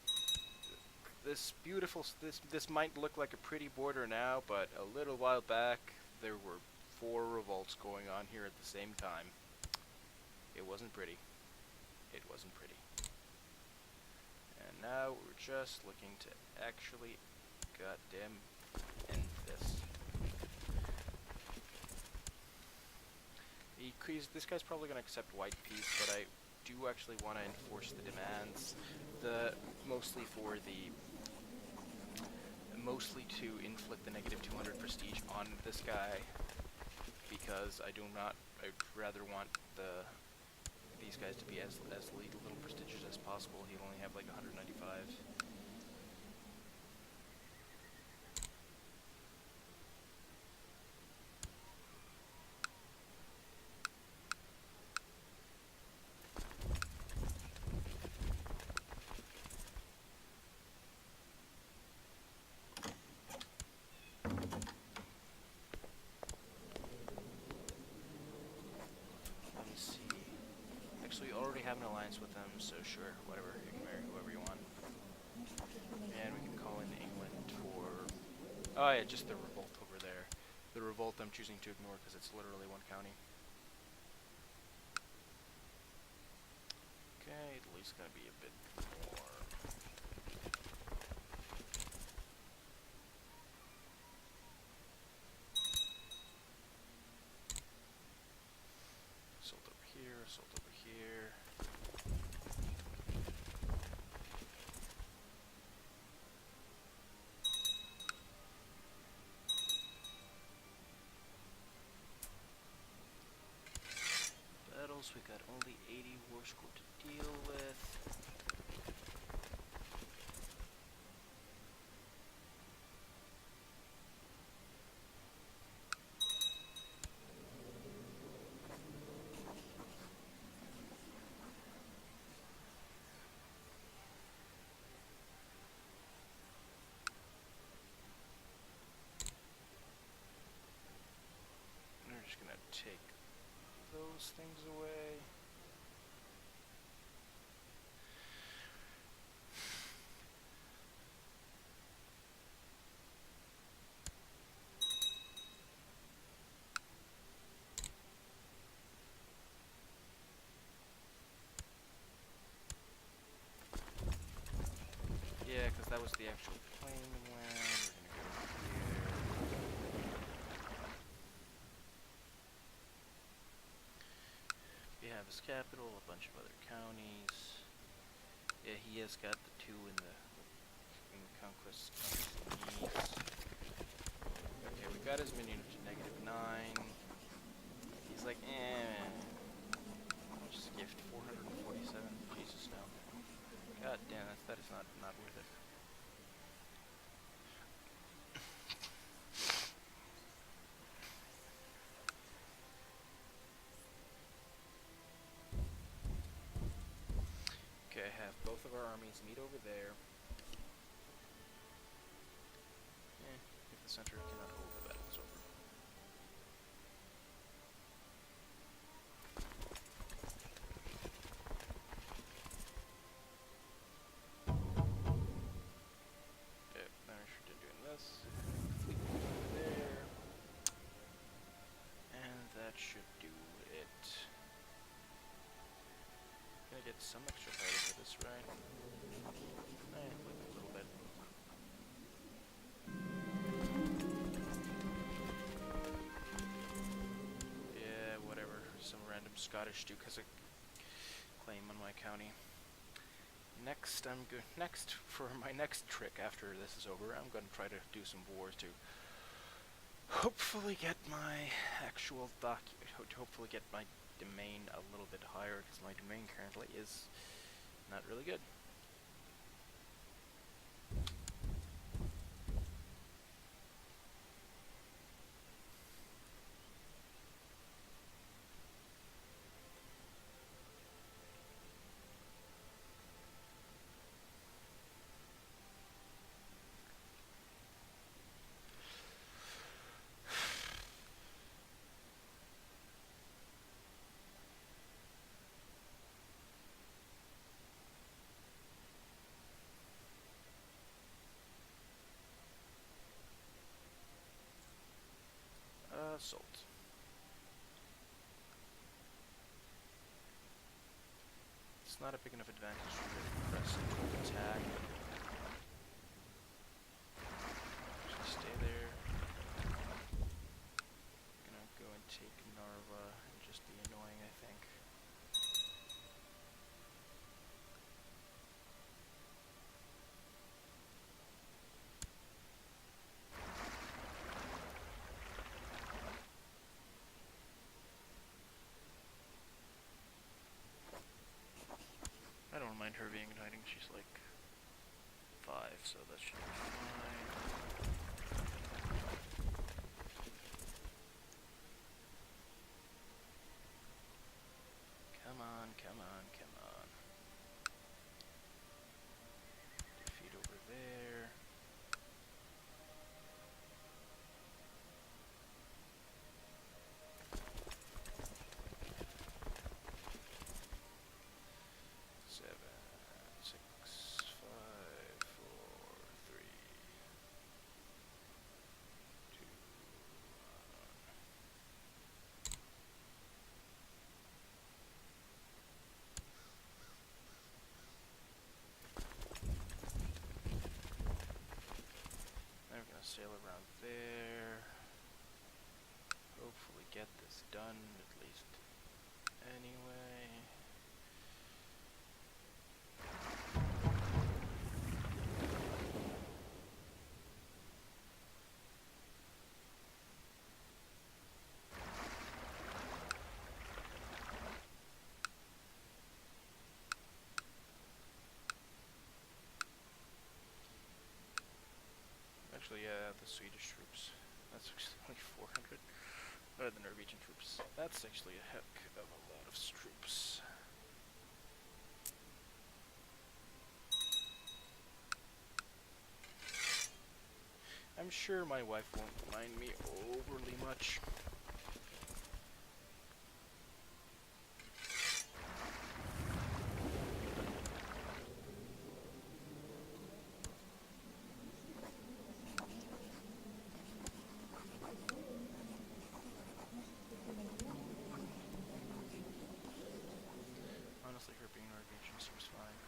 This this might look like a pretty border now, but a little while back there were 4 revolts going on here at the same time. It wasn't pretty. It wasn't pretty. And now we're just looking to actually goddamn end this. This guy's probably going to accept white peace, but I do actually want to enforce the demands. Mostly to inflict the negative 200 prestige on this guy, because I'd rather want these guys to be as little prestigious as possible. He'll only have like 195. So you already have an alliance with them, so sure, whatever, you can marry whoever you want. And we can call in England for... Oh yeah, just the revolt over there. The revolt I'm choosing to ignore because it's literally 1 county. Okay, Italy's gonna be a bit more... Assault over here, assault over here. Battles, we got only 80 war score to deal with. We're just gonna take those things away. Yeah, because that was the actual claim land. We're gonna go here. We have his capital, a bunch of other counties. Yeah, he has got the 2 in the conquest east. Okay, we got his minion to -9. He's like, I'll just gift 447. Jesus, no. God damn, that is not worth it. Okay, have both of our armies meet over there. If the center cannot hold, the battle is over. Okay, now I should be doing this. Fleet over there. And that should do it. Gonna get some extra power for this, right? Like a little bit. Yeah, whatever. Some random Scottish Duke has a claim on my county. Next, for my next trick after this is over, I'm gonna try to do some wars to hopefully get my actual hopefully get my domain a little bit higher, because my domain currently is not really good. not a big enough advantage to really press into an attack. Just stay there. Gonna go and take Narva and just be annoying, I think. I don't mind her being hiding, she's like 5, so that should be fine. Come on, come on, come on. Defeat over there. Sail around there. Hopefully get this done, at least anyway. Actually, yeah, the Swedish troops. That's actually only 400. Or the Norwegian troops. That's actually a heck of a lot of troops. I'm sure my wife won't mind me overly much. Honestly, her being Norwegian seems fine.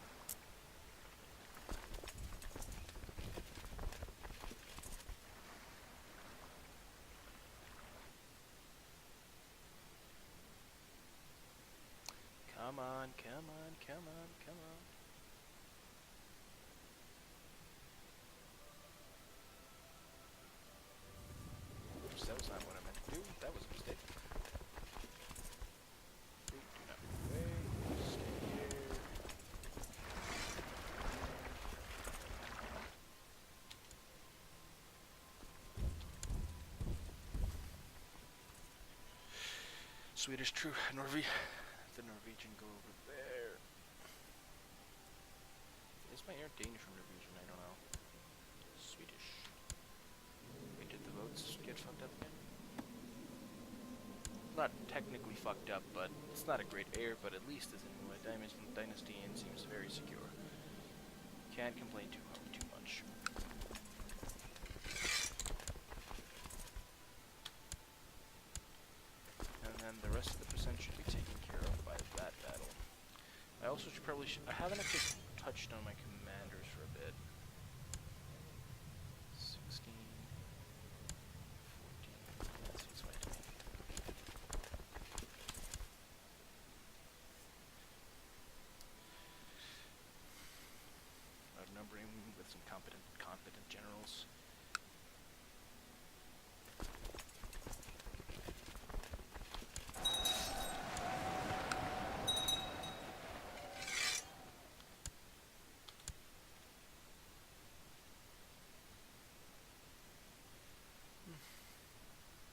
Come on, come on, come on, come on. Oops, that was not what I meant to do. That was a mistake. Do not move away. Stay here. Swedish true the Norwegian go over there. Is my air Danish or Norwegian? I don't know. Swedish. Wait, did the votes get fucked up again? Not technically fucked up, but it's not a great air, but at least as in my dynasty and seems very secure. Can't complain too much. And then the rest of the percent should be taken care of by that battle. I also I haven't actually touched on my commanders for a bit. 16, 14, that seems fine to me. Outnumbering with some competent generals.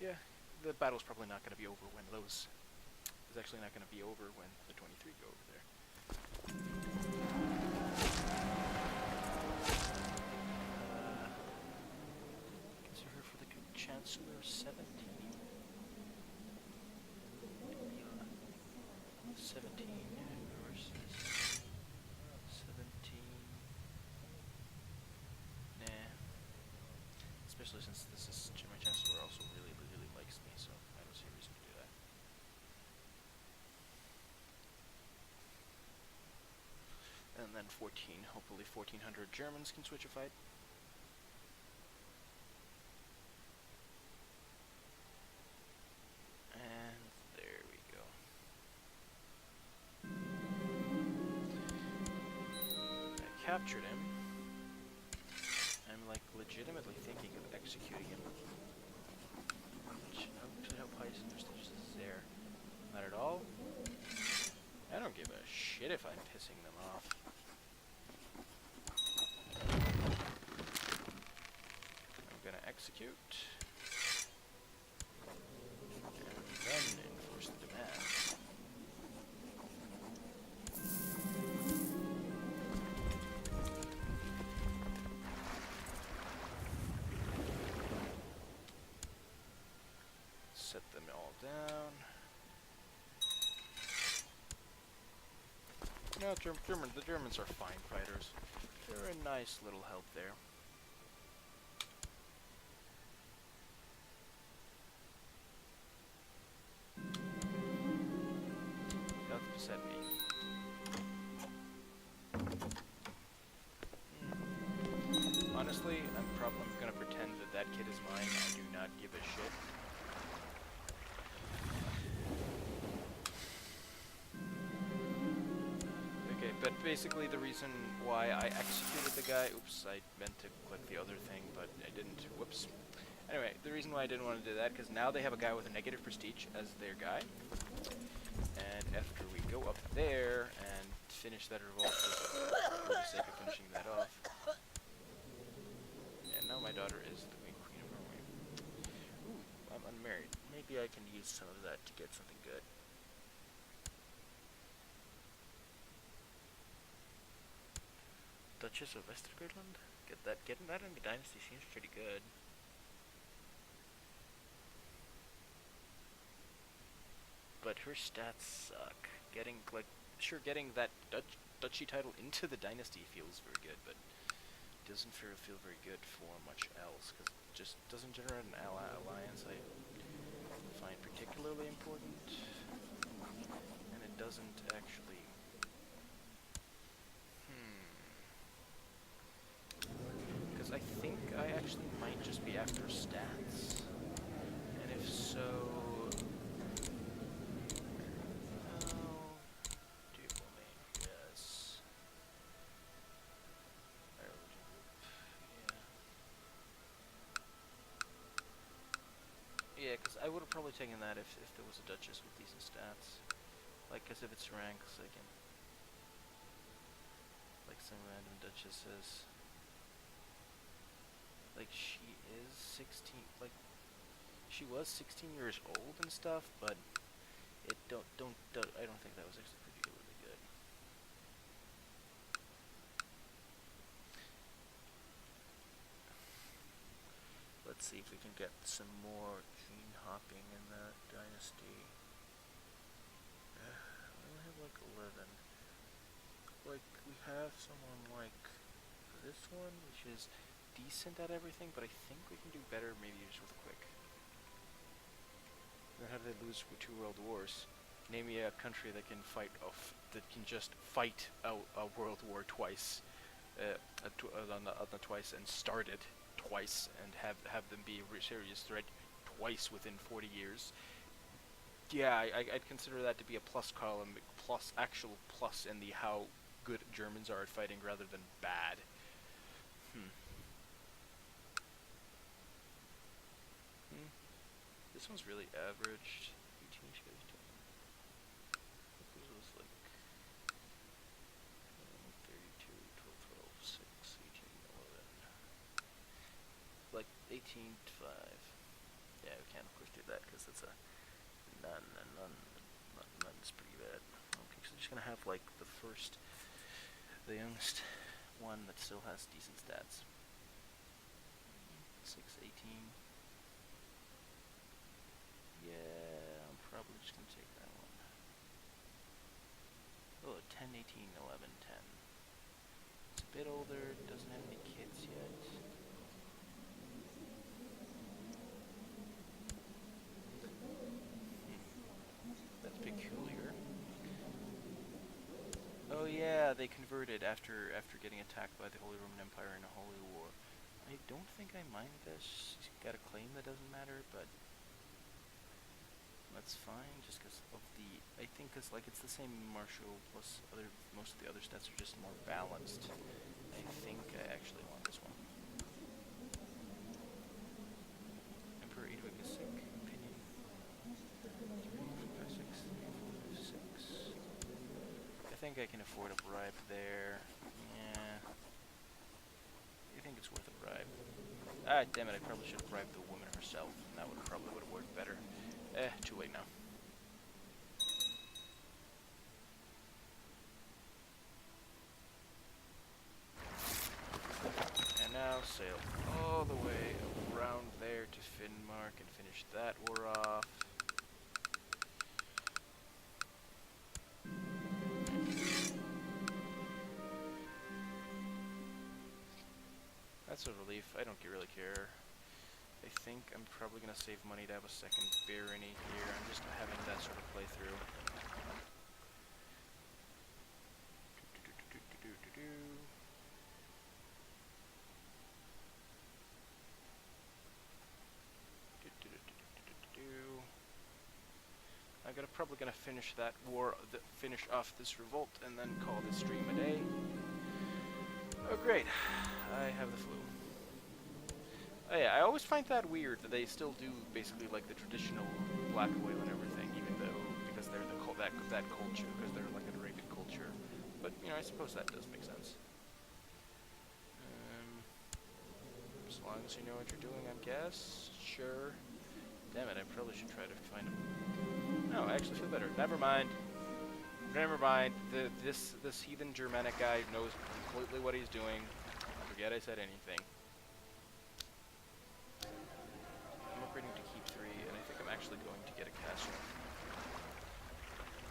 Yeah, the battle's probably not going to be over when those... It's actually not going to be over when the 23 go over there. Consider her for the Chancellor 17. 17 versus 17. Nah. Especially since this is my Chancellor also really likes me, so I don't see a reason to do that. hopefully 1400 Germans can switch a fight. And there we go. I captured him. I'm like legitimately thinking of executing him. Note how Python is there. Not at all. I don't give a shit if I'm pissing them off. I'm gonna execute. And then enforce the demands. Set them all down. No, the Germans are fine fighters. They're a nice little help there. Don't upset me. Honestly, I'm gonna pretend that that kid is mine. I do not give a shit. Okay, but basically the reason why I executed the guy... Oops, I meant to click the other thing, but I didn't. Whoops. Anyway, the reason why I didn't want to do that, because now they have a guy with a negative prestige as their guy. And after we go up there and finish that revolt for the sake of finishing that off. And now my daughter is the Queen of Norway. Ooh, I'm unmarried. Maybe I can use some of that to get something good. Duchess of Westergötland? Getting that in the dynasty seems pretty good. But her stats suck. Getting that duchy title into the dynasty feels very good, but it doesn't feel very good for much else, because it just doesn't generate an alliance I find particularly important, and it doesn't actually... Because I think I actually might just be after stats, and if so... Yeah, because I would have probably taken that if there was a duchess with decent stats. Like, because if it's ranks, I can... Like, some random duchesses. Like, she is 16... Like, she was 16 years old and stuff, but... I don't think that was actually particularly good. Let's see if we can get some more gene hopping in that dynasty. We only have like 11. Like, we have someone like this one, which is decent at everything, but I think we can do better maybe just with a quick. Then how do they lose 2 world wars? Name me a country that can fight that can just fight a world war twice, twice and start it twice and have them be a serious threat twice within 40 years. Yeah, I'd consider that to be a plus column, actual plus in the how good Germans are at fighting rather than bad. This one's really averaged. 18 shows 10. This was like 32, 12, 12, 6, 18, 11. Like 18, 5. Yeah, we can't of course do that because it's a none, and none's pretty bad. Okay, so I'm just gonna have like the youngest one that still has decent stats. 6, 18. Yeah, I'm probably just gonna take that one. Oh, 10, 18, 11, 10. It's a bit older, doesn't have any kids yet. That's peculiar. Oh yeah, yeah, they converted after getting attacked by the Holy Roman Empire in a holy war. I don't think I mind this. He's got a claim that doesn't matter, but that's fine. Just because of the, I think, because like it's the same martial plus other. Most of the other stats are just more balanced. I think I actually want this one. Emperor Eadwig is sick. Opinion 3, 4, 5, 6, 3, 4, 5, 6. I think I can afford a bribe there. Yeah. I think it's worth a bribe. Ah, damn it, I probably should have bribed the woman herself, and that probably would have worked better. Too late now. And now sail all the way around there to Finnmark and finish that war off. That's a relief. I don't really care. I think I'm probably going to save money to have a second barony here. I'm just having that sort of playthrough. I'm probably gonna finish that war, finish off this revolt, and then call this stream a day. Oh great, I have the flu. Oh yeah, I always find that weird that they still do basically like the traditional black whale and everything, even though because they're that culture, because they're like an Arabian culture. But you know, I suppose that does make sense. As long as you know what you're doing, I guess. Sure. Damn it, I probably should try to find him. No, I actually feel better. Never mind. Never mind. This heathen Germanic guy knows completely what he's doing. Forget I said anything. I'm upgrading to keep 3, and I think I'm actually going to get a castle.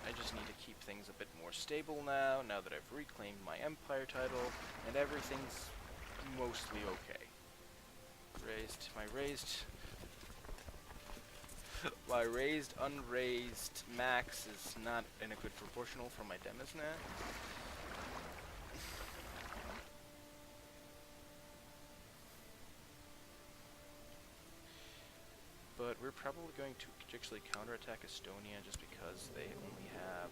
I just need to keep things a bit more stable now that I've reclaimed my empire title, and everything's mostly okay. My raised, unraised max is not in a good proportional for my demosnet. But we're probably going to actually counterattack Estonia just because they only have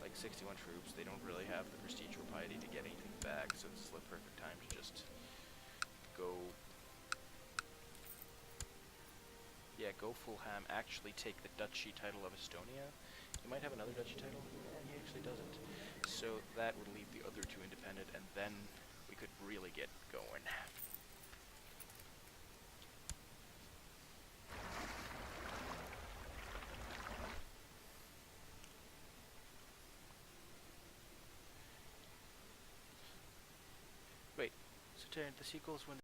like 61 troops. They don't really have the prestige or piety to get anything back, so this is the perfect time to just go. Yeah, go full ham, actually take the duchy title of Estonia. He might have another duchy title. Yeah, he actually doesn't. So that would leave the other 2 independent, and then we could really get going. Wait, so the sequels when